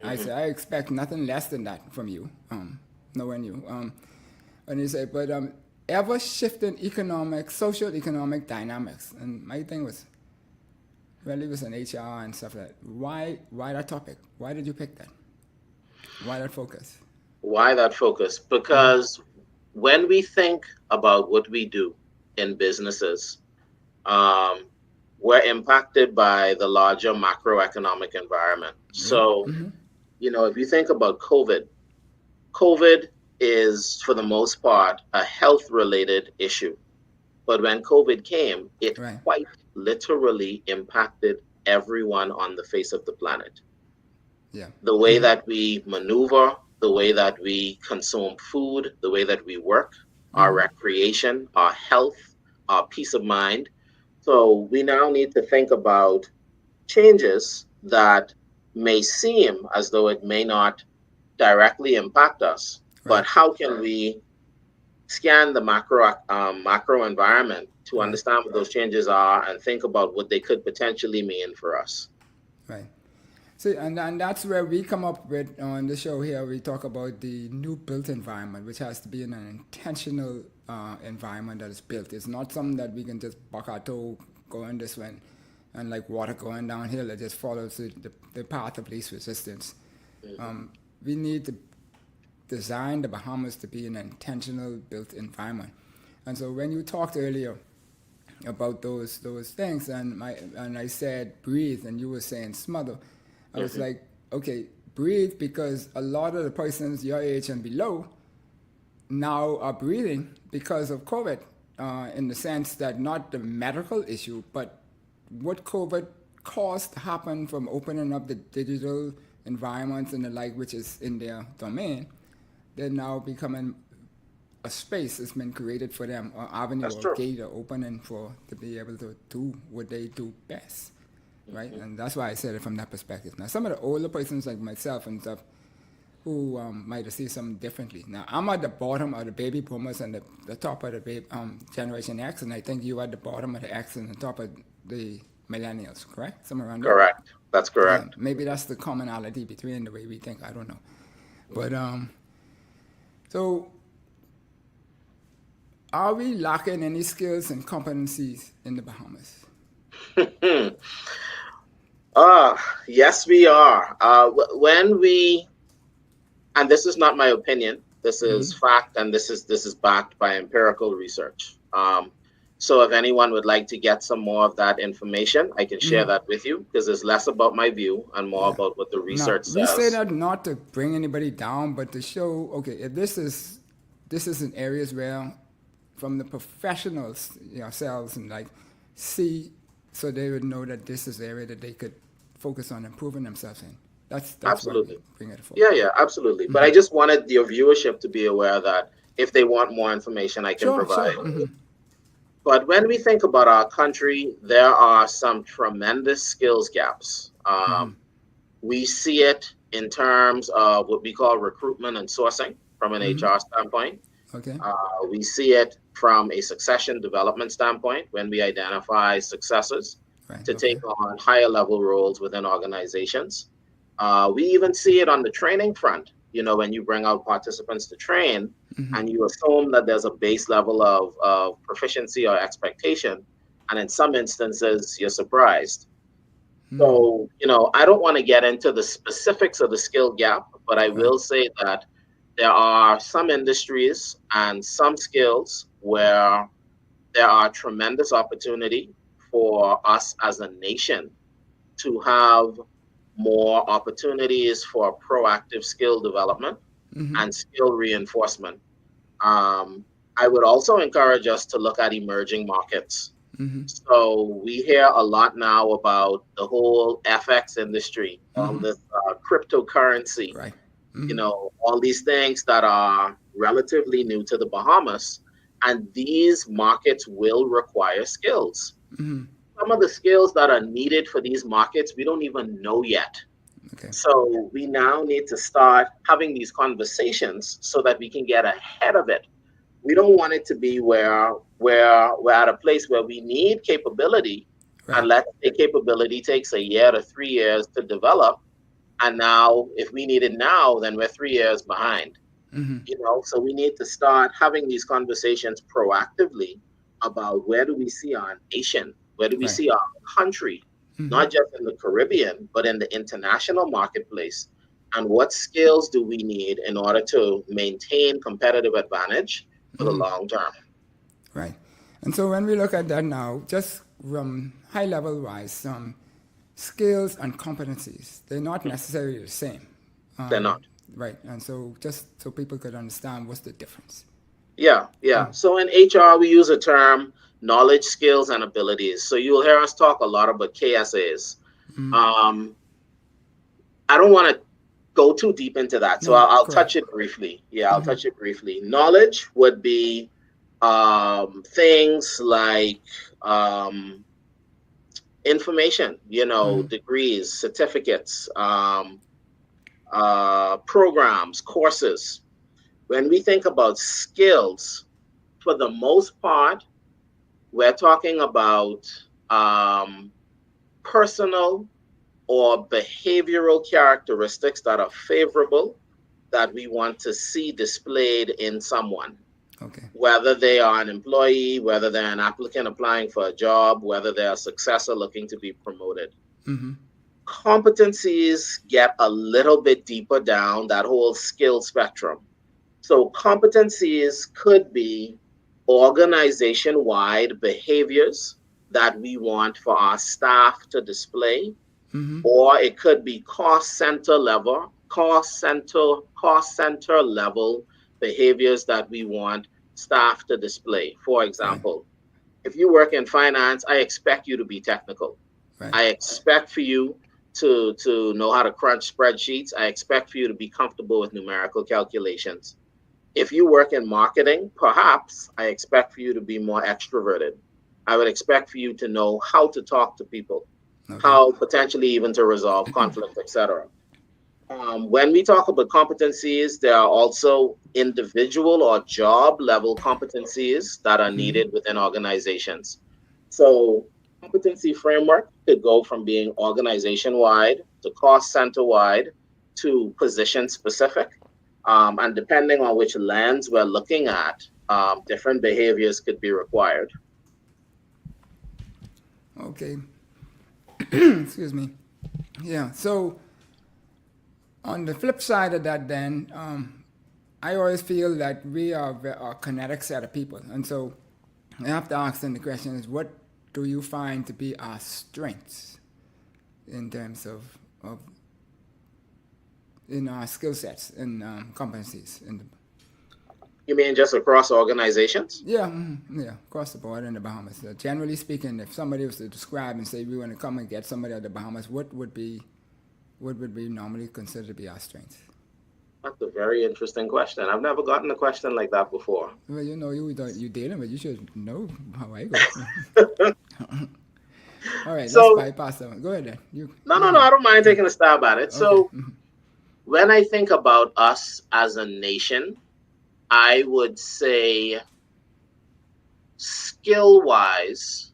I said, I expect nothing less than that from you, knowing you. And he said, but ever shifting social economic dynamics. And my thing was, well, it was in HR and stuff like that. Why that topic? Why did you pick that? Why that focus? Why that focus? Because when we think about what we do in businesses, we're impacted by the larger macroeconomic environment. So, you know, if you think about COVID is, for the most part, a health-related issue. But when COVID came, it quite literally impacted everyone on the face of the planet. Yeah. The way that we maneuver, the way that we consume food, the way that we work, our recreation, our health, our peace of mind. So we now need to think about changes that may seem as though it may not directly impact us, but how can we scan the macro environment to understand what those changes are and think about what they could potentially mean for us? Right. See, and that's where we come up with on the show here. We talk about the new built environment, which has to be in an intentional environment that is built. It's not something that we can just buck our toe going this way and like water going downhill. It just follows the path of least resistance. We need to design the Bahamas to be an intentional built environment. And so when you talked earlier about those things, and I said breathe, and you were saying smother, I was like, okay, breathe, because a lot of the persons your age and below now are breathing because of COVID, in the sense that not the medical issue, but what COVID caused to happen from opening up the digital environments and the like, which is in their domain. They're now becoming a space that's been created for them, or avenue That's or true. gate or opening for to be able to do what they do best, right? And that's why I said it from that perspective. Now, some of the older persons like myself and stuff who might see something differently. Now, I'm at the bottom of the baby boomers and the top of the Generation X, and I think you at the bottom of the X and the top of the millennials, correct? Somewhere around there. Correct. That's Yeah, correct. maybe that's the commonality between the way we think. I don't know, but so are we lacking any skills and competencies in the Bahamas? Yes, we are. When we, and this is not my opinion, this is fact, and this is backed by empirical research. So if anyone would like to get some more of that information, I can share that with you, because it's less about my view and more about what the Now, research we say says. that not to bring anybody down, but to show, okay, if this is in areas where, from the professionals yourselves and like, see, so they would know that this is the area that they could focus on improving themselves in. That's Absolutely. why we bring it forward. Yeah, absolutely. But I just wanted your viewership to be aware that if they want more information, I can provide. But when we think about our country, there are some tremendous skills gaps. We see it in terms of what we call recruitment and sourcing from an HR standpoint. Okay. We see it from a succession development standpoint when we identify successors Right. to Okay. take on higher level roles within organizations. We even see it on the training front. When you bring out participants to train and you assume that there's a base level of proficiency or expectation, and in some instances, you're surprised. So, I don't want to get into the specifics of the skill gap, but I will say that there are some industries and some skills where there are tremendous opportunity for us as a nation to have more opportunities for proactive skill development and skill reinforcement. I would also encourage us to look at emerging markets. So we hear a lot now about the whole FX industry, all this cryptocurrency, Right. all these things that are relatively new to the Bahamas. And these markets will require skills. Some of the skills that are needed for these markets, we don't even know yet. Okay. So we now need to start having these conversations so that we can get ahead of it. We don't want it to be where we're at a place where we need capability, and let's say capability takes a year to 3 years to develop. And now if we need it now, then we're 3 years behind. So we need to start having these conversations proactively about where do we see our nation, where do we see our country, not just in the Caribbean, but in the international marketplace, and what skills do we need in order to maintain competitive advantage for the long term. Right. And so when we look at that now, just from high level wise, skills and competencies, they're not necessarily the same. They're not. Right. And so just so people could understand what's the difference. Yeah. So in HR, we use a term, knowledge, skills, and abilities. So you'll hear us talk a lot about KSAs. I don't want to go too deep into that, so I'll touch it briefly. I'll touch it briefly. Knowledge would be things like information, degrees, certificates, programs, courses. When we think about skills, for the most part, we're talking about personal or behavioral characteristics that are favorable that we want to see displayed in someone, Okay. whether they are an employee, whether they're an applicant applying for a job, whether they're a successor looking to be promoted. Mm-hmm. Competencies get a little bit deeper down that whole skill spectrum. So competencies could be organization-wide behaviors that we want for our staff to display, Mm-hmm. or it could be cost center level behaviors that we want staff to display. For Right. example, if you work in finance, I expect you to be technical. Right. I expect for you to know how to crunch spreadsheets. I expect for you to be comfortable with numerical calculations. If you work in marketing, perhaps I expect for you to be more extroverted. I would expect for you to know how to talk to people, Okay. how potentially even to resolve conflict, etc. When we talk about competencies, there are also individual or job level competencies that are Mm-hmm. needed within organizations. So, competency framework could go from being organization wide to cost center wide to position specific. And depending on which lens we're looking at, different behaviors could be required. Okay. Excuse me. Yeah. So on the flip side of that, then I always feel that we are a kinetic set of people, and so I have to ask them the question: is what do you find to be our strengths in terms of in our skill sets and competencies in the You mean just across organizations? yeah, yeah, across the board in the Bahamas. Generally speaking, if somebody was to describe and say we want to come and get somebody out of the Bahamas, what would we normally consider to be our strengths? That's a very interesting question. I've never gotten a question like that before. Well, you know, you dealing with, you should know how I go. All right, let's So, bypass that one. Go ahead then. no, I don't mind taking a stab at it. Okay. So, when I think about us as a nation, I would say skill wise,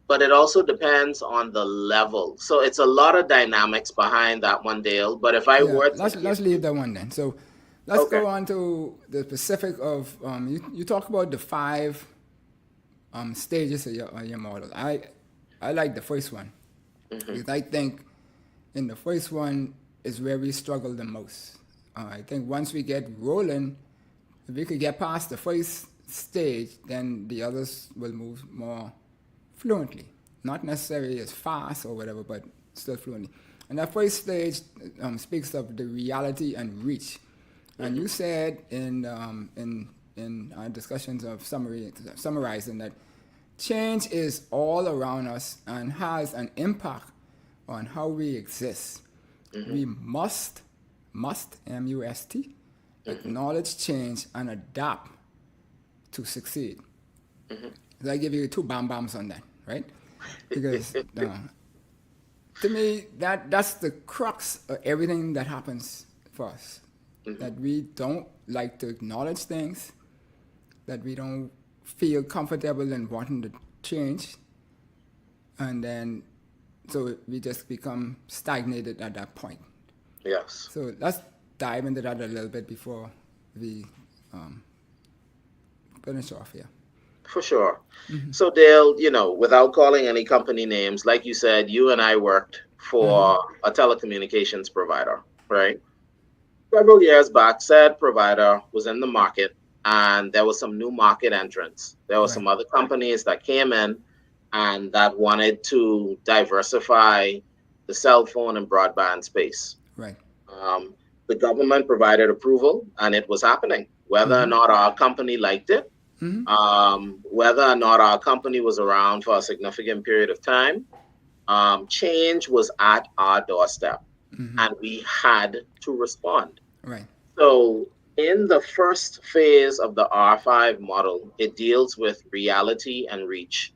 but it also depends on the level. So it's a lot of dynamics behind that one, Dale. But if I Yeah, were to let's give leave you, that one then. So let's okay, go on to the specific of you talk about the five stages of your model. I like the first one because I think in the first one is where we struggle the most. I think once we get rolling, if we could get past the first stage, then the others will move more fluently. Not necessarily as fast or whatever, but still fluently. And that first stage speaks of the reality and reach. And you said in our discussions of summarizing that change is all around us and has an impact on how we exist. We must, M-U-S-T, acknowledge change and adapt to succeed. So I give you two bombs on that, right? Because to me, that's the crux of everything that happens for us. That we don't like to acknowledge things, that we don't feel comfortable in wanting to change, and then so we just become stagnated at that point. yes, So let's dive into that a little bit before we finish off here. for sure. So Dale, without calling any company names, like you said, you and I worked for a telecommunications provider, right? Several years back, said provider was in the market and there was some new market entrants. There were Right. some other companies that came in and that wanted to diversify the cell phone and broadband space. Right. The government provided approval and it was happening. Whether or not our company liked it, whether or not our company was around for a significant period of time, change was at our doorstep and we had to respond. Right. So, in the first phase of the R5 model, it deals with reality and reach.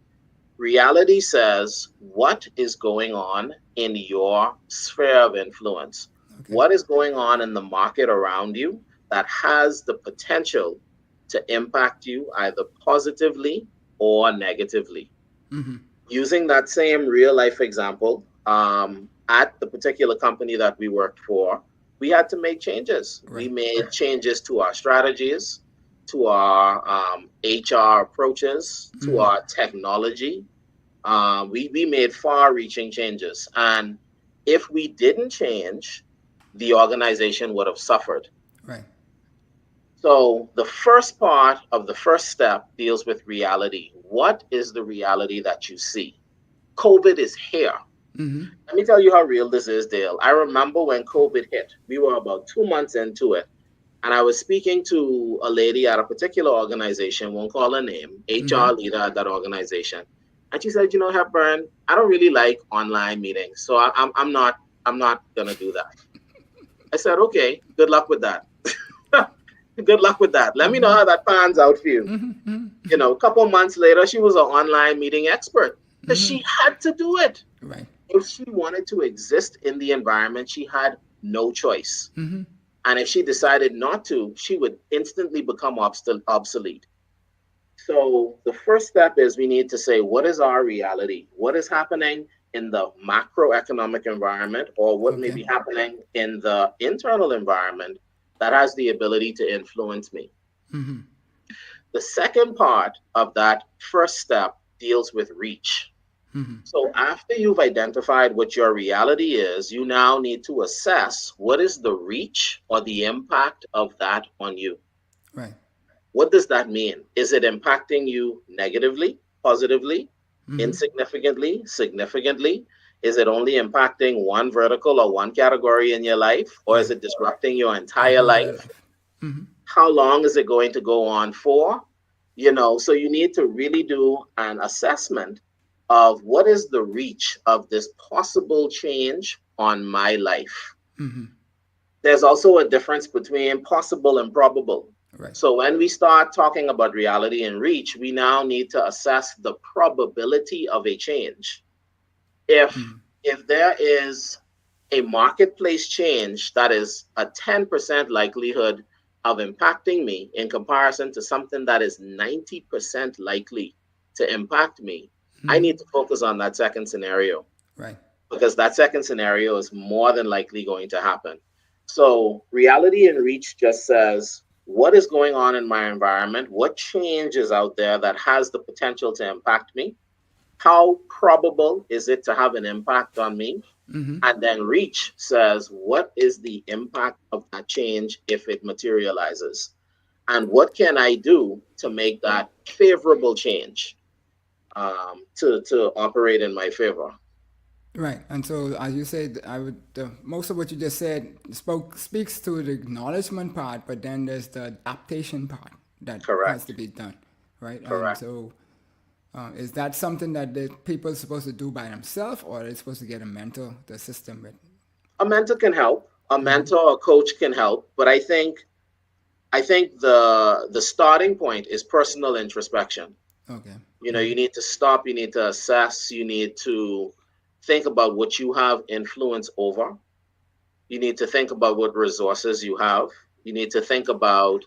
Reality says what is going on in your sphere of influence, Okay. what is going on in the market around you that has the potential to impact you either positively or negatively. Using that same real life example, at the particular company that we worked for, we had to make changes. We Right. made changes to our strategies, to our HR approaches, to our technology. We made far-reaching changes. And if we didn't change, the organization would have suffered. Right. So the first part of the first step deals with reality. What is the reality that you see? COVID is here. Let me tell you how real this is, Dale. I remember when COVID hit, we were about 2 months into it. And I was speaking to a lady at a particular organization, won't call her name, HR leader at that organization. And she said, Hepburn, I don't really like online meetings. So I'm not gonna do that. I said, okay, good luck with that. Good luck with that. Let me know how that pans out for you. A couple months later, she was an online meeting expert because she had to do it. Right. If she wanted to exist in the environment, she had no choice. And if she decided not to, she would instantly become obsolete. So the first step is we need to say, what is our reality? What is happening in the macroeconomic environment, or what may be happening in the internal environment that has the ability to influence me? The second part of that first step deals with reach. So after you've identified what your reality is, you now need to assess what is the reach or the impact of that on you. Right. What does that mean? Is it impacting you negatively, positively, insignificantly, significantly? Is it only impacting one vertical or one category in your life, or is it disrupting your entire life? How long is it going to go on for? So you need to really do an assessment of what is the reach of this possible change on my life. There's also a difference between possible and probable. Right. So when we start talking about reality and reach, we now need to assess the probability of a change. If there is a marketplace change that is a 10% likelihood of impacting me in comparison to something that is 90% likely to impact me, I need to focus on that second scenario. Right. Because that second scenario is more than likely going to happen. So reality and reach just says, what is going on in my environment? What change is out there that has the potential to impact me? How probable is it to have an impact on me? And then reach says, what is the impact of that change if it materializes? And what can I do to make that favorable change to operate in my favor? Right. And so, as you said, most of what you just said speaks to the acknowledgement part, but then there's the adaptation part that has Correct. to be done. Right. And Correct. so, is that something that the people are supposed to do by themselves, or are they supposed to get a mentor to assist them with? A mentor can help. A mentor or coach can help, but I think the starting point is personal introspection. Okay. You need to stop, you need to assess, you need to think about what you have influence over. You need to think about what resources you have. You need to think about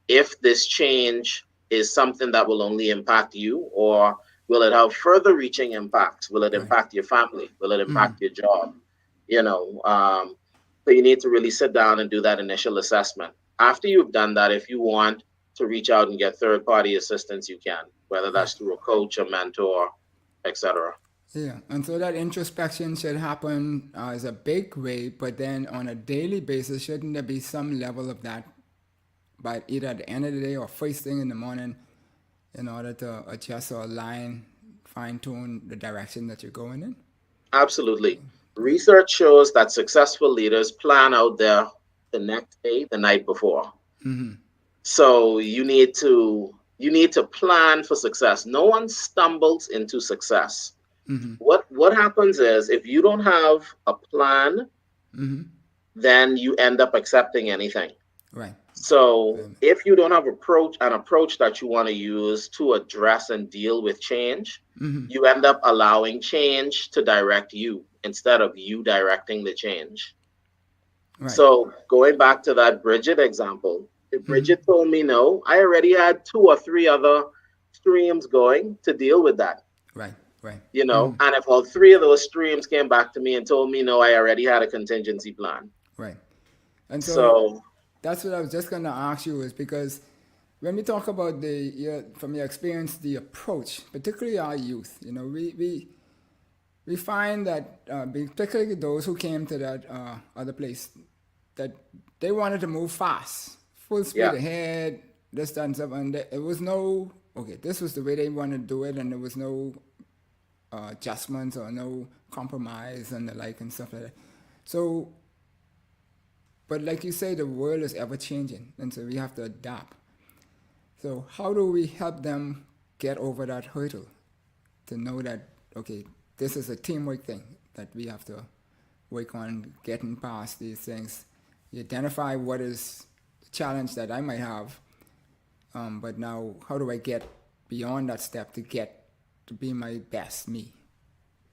if this change is something that will only impact you, or will it have further reaching impacts? Will it impact your family? Will it impact your job? So you need to really sit down and do that initial assessment. After you've done that, if you want to reach out and get third-party assistance, you can, whether that's through a coach, a mentor, etc. Yeah, and so that introspection should happen as a big way, but then on a daily basis, shouldn't there be some level of that by either at the end of the day or first thing in the morning in order to adjust or align, fine-tune the direction that you're going in? Absolutely. Research shows that successful leaders plan out the next day, the night before. So you need to plan for success. No one stumbles into success. What happens is, if you don't have a plan, then you end up accepting anything. Right. So if you don't have an approach that you want to use to address and deal with change, you end up allowing change to direct you instead of you directing the change. Right. So going back to that Bridget example, if Bridget told me no, I already had 2 or 3 other streams going to deal with that. Right. Right. You know, and if all three of those streams came back to me and told me, no, I already had a contingency plan. Right. And so So, that's what I was just going to ask you is because when we talk about from your experience, the approach, particularly our youth, you know, we find that particularly those who came to that other place, that they wanted to move fast, full speed yeah, ahead, this, that, and stuff. And it was no, okay, this was the way they wanted to do it, and there was no adjustments or no compromise and the like and stuff like that. So, but like you say, the world is ever changing, and so we have to adapt. So, how do we help them get over that hurdle to know that, okay, this is a teamwork thing that we have to work on getting past these things? You identify what is the challenge that I might have, but now how do I get beyond that step to get to be my best me?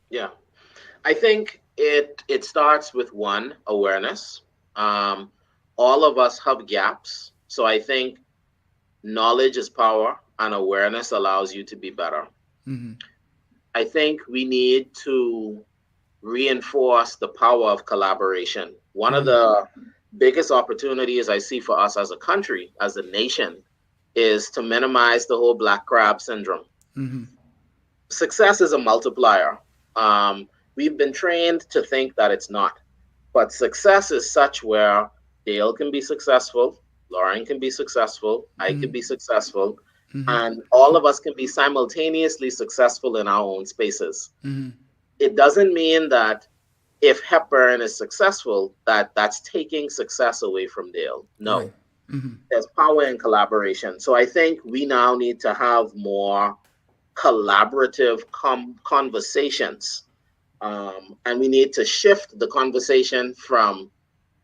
yeah. I think it starts with one, awareness. All of us have gaps. So I think knowledge is power and awareness allows you to be better. I think we need to reinforce the power of collaboration. One of the biggest opportunities I see for us as a country, as a nation, is to minimize the whole black crab syndrome. Success is a multiplier. We've been trained to think that it's not, but success is such where Dale can be successful, Lauren can be successful, I can be successful, and all of us can be simultaneously successful in our own spaces. It doesn't mean that if Hepburn is successful, that's taking success away from Dale. No. Right. There's power in collaboration. So I think we now need to have more collaborative conversations. And we need to shift the conversation from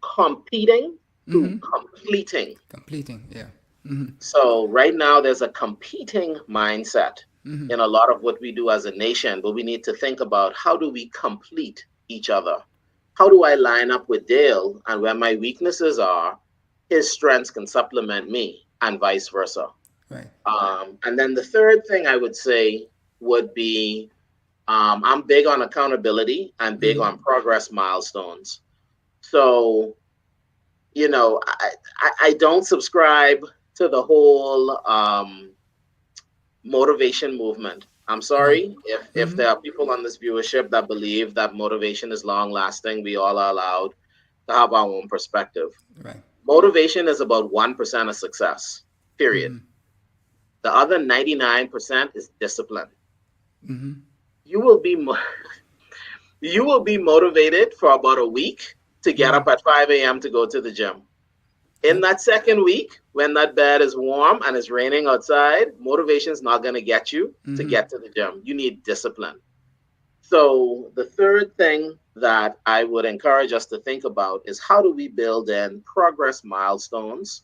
competing to completing. Completing, yeah. So right now there's a competing mindset in a lot of what we do as a nation, but we need to think about how do we complete each other? How do I line up with Dale, and where my weaknesses are, his strengths can supplement me, and vice versa. Right. And then the third thing I would say would be I'm big on accountability. I'm big on progress milestones. So, you know, I don't subscribe to the whole motivation movement. I'm sorry if there are people on this viewership that believe that motivation is long lasting. We all are allowed to have our own perspective. Right. Motivation is about 1% of success, period. The other 99% is discipline. You will be you will be motivated for about a week to get up at 5 a.m. to go to the gym. In that second week, when that bed is warm and it's raining outside, motivation is not going to get you to get to the gym. You need discipline. So the third thing that I would encourage us to think about is how do we build in progress milestones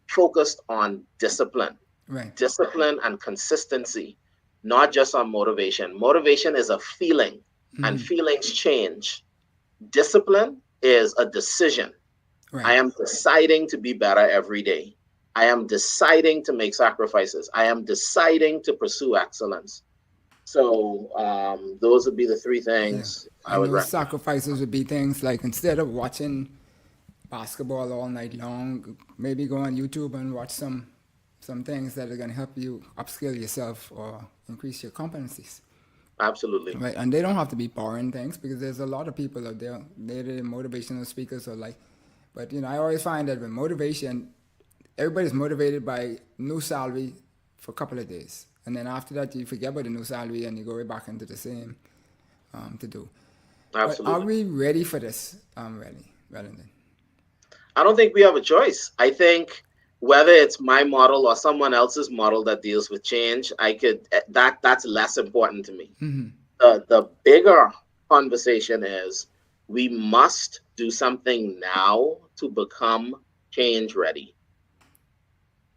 focused on discipline, Right. discipline and consistency, not just on motivation. Motivation is a feeling and feelings change. Discipline is a decision. Right. I am deciding to be better every day. I am deciding to make sacrifices. I am deciding to pursue excellence. So those would be the three things I And would those recommend. sacrifices would be things like instead of watching basketball all night long, maybe go on YouTube and watch some things that are going to help you upskill yourself or increase your competencies. Absolutely. Right. And they don't have to be boring things because there's a lot of people out there, they're the motivational speakers or like, but you know, I always find that with motivation, everybody's motivated by new salary for a couple of days. And then after that, you forget about the new salary and you go right back into the same to do. Absolutely. But are we ready for this, Wellington? I don't think we have a choice. I think whether it's my model or someone else's model that deals with change, that's less important to me. The bigger conversation is we must do something now to become change ready.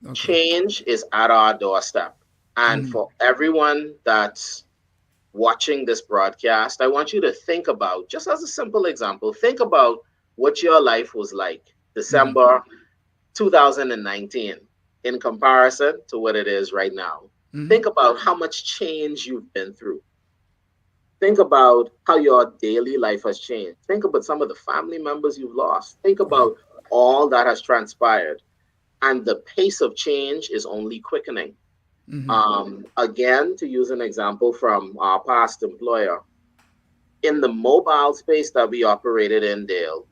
Okay. Change is at our doorstep. And for everyone that's watching this broadcast, I want you to think about, just as a simple example, think about what your life was like December 2019 in comparison to what it is right now. Think about how much change you've been through. Think about how your daily life has changed. Think about some of the family members you've lost. Think Right. about all that has transpired. And the pace of change is only quickening. Again, to use an example from our past employer, in the mobile space that we operated in, Dale,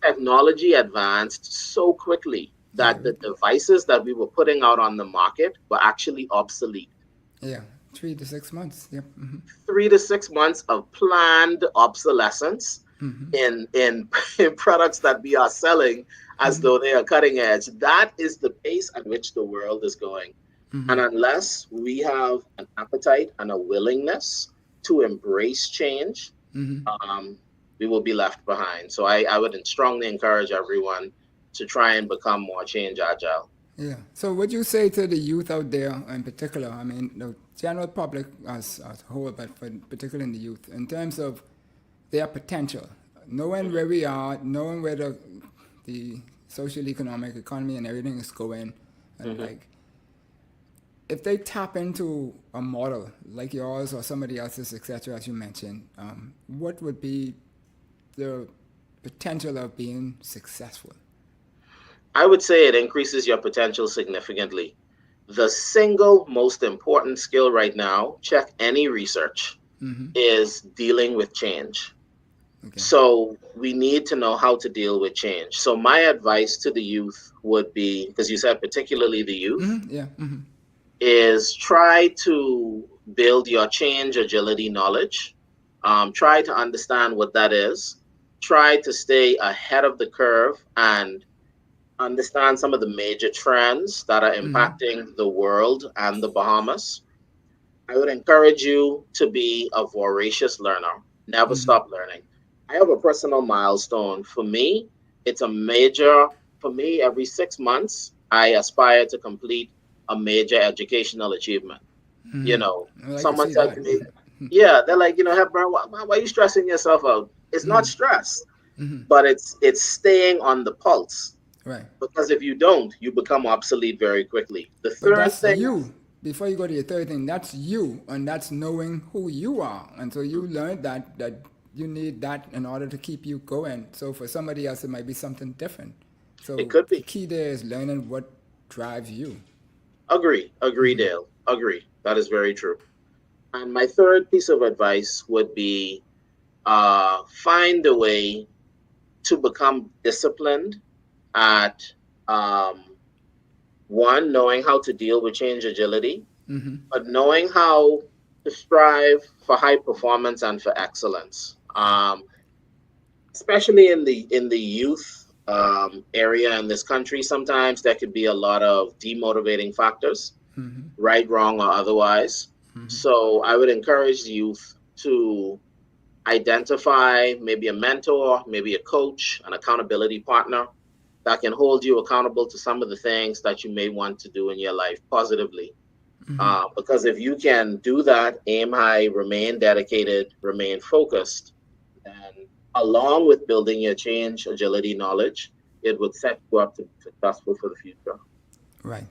technology advanced so quickly Yeah. that the devices that we were putting out on the market were actually obsolete. Yeah. 3 to 6 months. Yep. 3 to 6 months of planned obsolescence in in products that we are selling as though they are cutting edge. That is the pace at which the world is going. And unless we have an appetite and a willingness to embrace change, um, we will be left behind. So I would strongly encourage everyone to try and become more change agile. Yeah. So, what you say to the youth out there in particular? I mean, the general public as a whole, but for particularly in the youth, in terms of their potential, knowing where we are, knowing where the social, economic, economy, and everything is going, and Mm-hmm. like if they tap into a model like yours or somebody else's, etc., as you mentioned, what would be the potential of being successful? I would say it increases your potential significantly. The single most important skill right now, check any research, is dealing with change. Okay. So we need to know how to deal with change. So my advice to the youth would be, because you said particularly the youth, Yeah. is try to build your change agility knowledge. Try to understand what that is. Try to stay ahead of the curve and understand some of the major trends that are impacting the world and the Bahamas. I would encourage you to be a voracious learner. Never stop learning. I have a personal milestone. For me, it's a major, for me, every 6 months, I aspire to complete a major educational achievement. You know, I like to someone see said that. to me, yeah, they're like, Hepburn, why are you stressing yourself out? It's not stress, but it's staying on the pulse. Right. Because if you don't, you become obsolete very quickly. The But third that's thing, you. Before you go to your third thing, that's you, and that's knowing who you are. And so you learned that you need that in order to keep you going. So for somebody else, it might be something different. it So could the be. key there is learning what drives you. Agree, Dale. Agree. That is very true. And my third piece of advice would be find a way to become disciplined at um, one, knowing how to deal with change agility, but knowing how to strive for high performance and for excellence. Especially in the youth area in this country, sometimes there could be a lot of demotivating factors, right, wrong, or otherwise. So I would encourage youth to identify maybe a mentor, maybe a coach, an accountability partner that can hold you accountable to some of the things that you may want to do in your life positively. Because if you can do that, aim high, remain dedicated, remain focused, then along with building your change agility knowledge, it would set you up to be successful for the future. Right.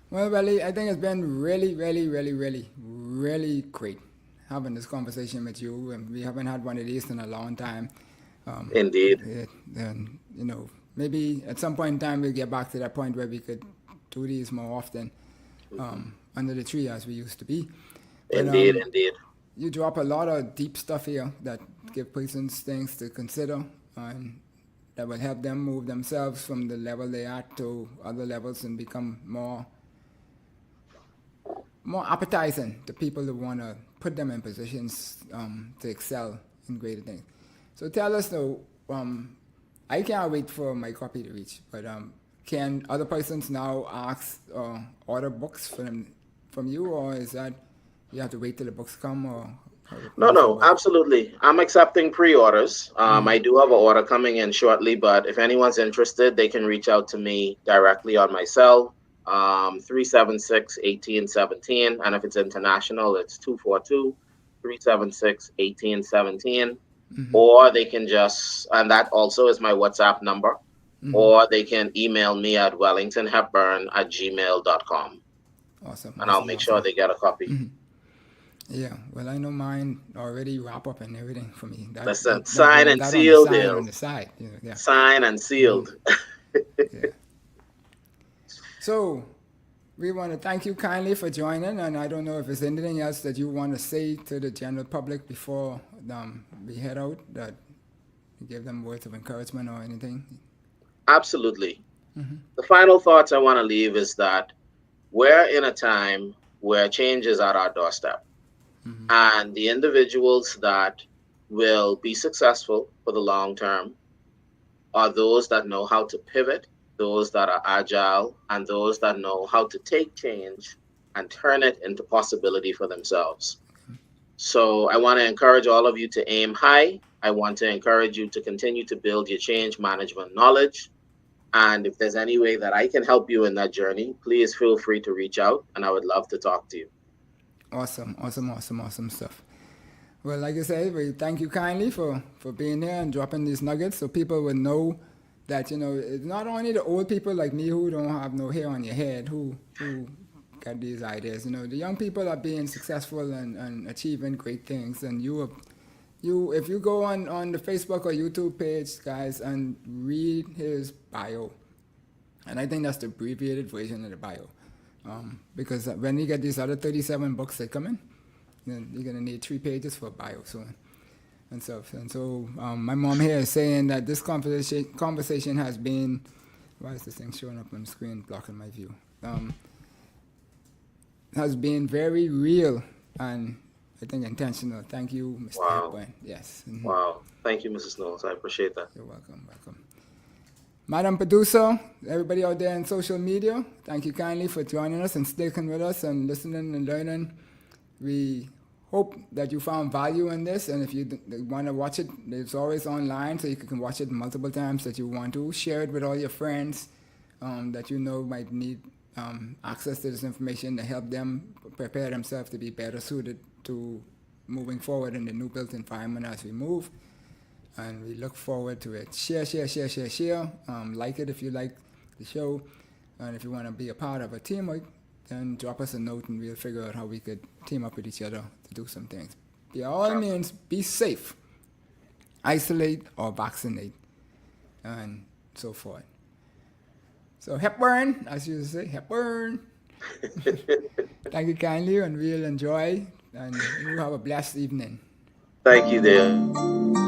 Well, Welly, I think it's been really, really, really, really, really great having this conversation with you. And we haven't had one of these in a long time. Indeed. And, maybe at some point in time we'll get back to that point where we could do these more often under the tree as we used to be. But Indeed. you drop a lot of deep stuff here that give persons things to consider and that will help them move themselves from the level they are to other levels and become more appetizing to people who want to put them in positions to excel in greater things. So tell us though, I can't wait for my copy to reach, but can other persons now ask or order books from you, or is that you have to wait till the books come, or how does that No, work? absolutely. I'm accepting pre-orders. I do have an order coming in shortly, but if anyone's interested, they can reach out to me directly on my cell, 376-1817. And if it's international, it's 242-376-1817. Or they can just, and that also is my WhatsApp number, or they can email me at wellingtonhepburn@gmail.com. Awesome, And I'll awesome, make sure awesome. they get a copy. Yeah, well, I know mine already wrap up and everything for me. Listen, sign and That on the sealed, side, Dale. on the side. Yeah. Sign and sealed. Yeah. So we want to thank you kindly for joining, and I don't know if there's anything else that you want to say to the general public before we head out, that you give them words of encouragement or anything. Absolutely. The final thoughts I want to leave is that we're in a time where change is at our doorstep. And the individuals that will be successful for the long term are those that know how to pivot, those that are agile, and those that know how to take change and turn it into possibility for themselves. So I want to encourage all of you to aim high. I want to encourage you to continue to build your change management knowledge. And if there's any way that I can help you in that journey, please feel free to reach out, and I would love to talk to you. Awesome stuff. Well, like I said, we thank you kindly for being here and dropping these nuggets so people will know that, it's not only the old people like me who don't have no hair on your head who got these ideas. The young people are being successful and achieving great things. And if you go on the Facebook or YouTube page, guys, and read his bio, and I think that's the abbreviated version of the bio, because when you get these other 37 books that come in, then you're gonna need 3 pages for a bio soon and stuff. And so my mom here is saying that this conversation has been, why is this thing showing up on the screen blocking my view? Has been very real and I think intentional. Thank you, Mr. Wow. Hepburn. Yes. Wow. Thank you, Mrs. Knowles. I appreciate that. You're welcome. Madam Producer, everybody out there in social media, thank you kindly for joining us and sticking with us and listening and learning. We hope that you found value in this, and if you want to watch it, it's always online, so you can watch it multiple times that you want to. Share it with all your friends that you know might need access to this information to help them prepare themselves to be better suited to moving forward in the new built environment as we move. And we look forward to it. Share. Like it if you like the show. And if you want to be a part of a teamwork, then drop us a note and we'll figure out how we could team up with each other to do some things. By all means, be safe. Isolate or vaccinate. And so forth. So Hepburn, as you say, Hepburn. Thank you kindly, and we'll enjoy. And you have a blessed evening. Thank you, Dale.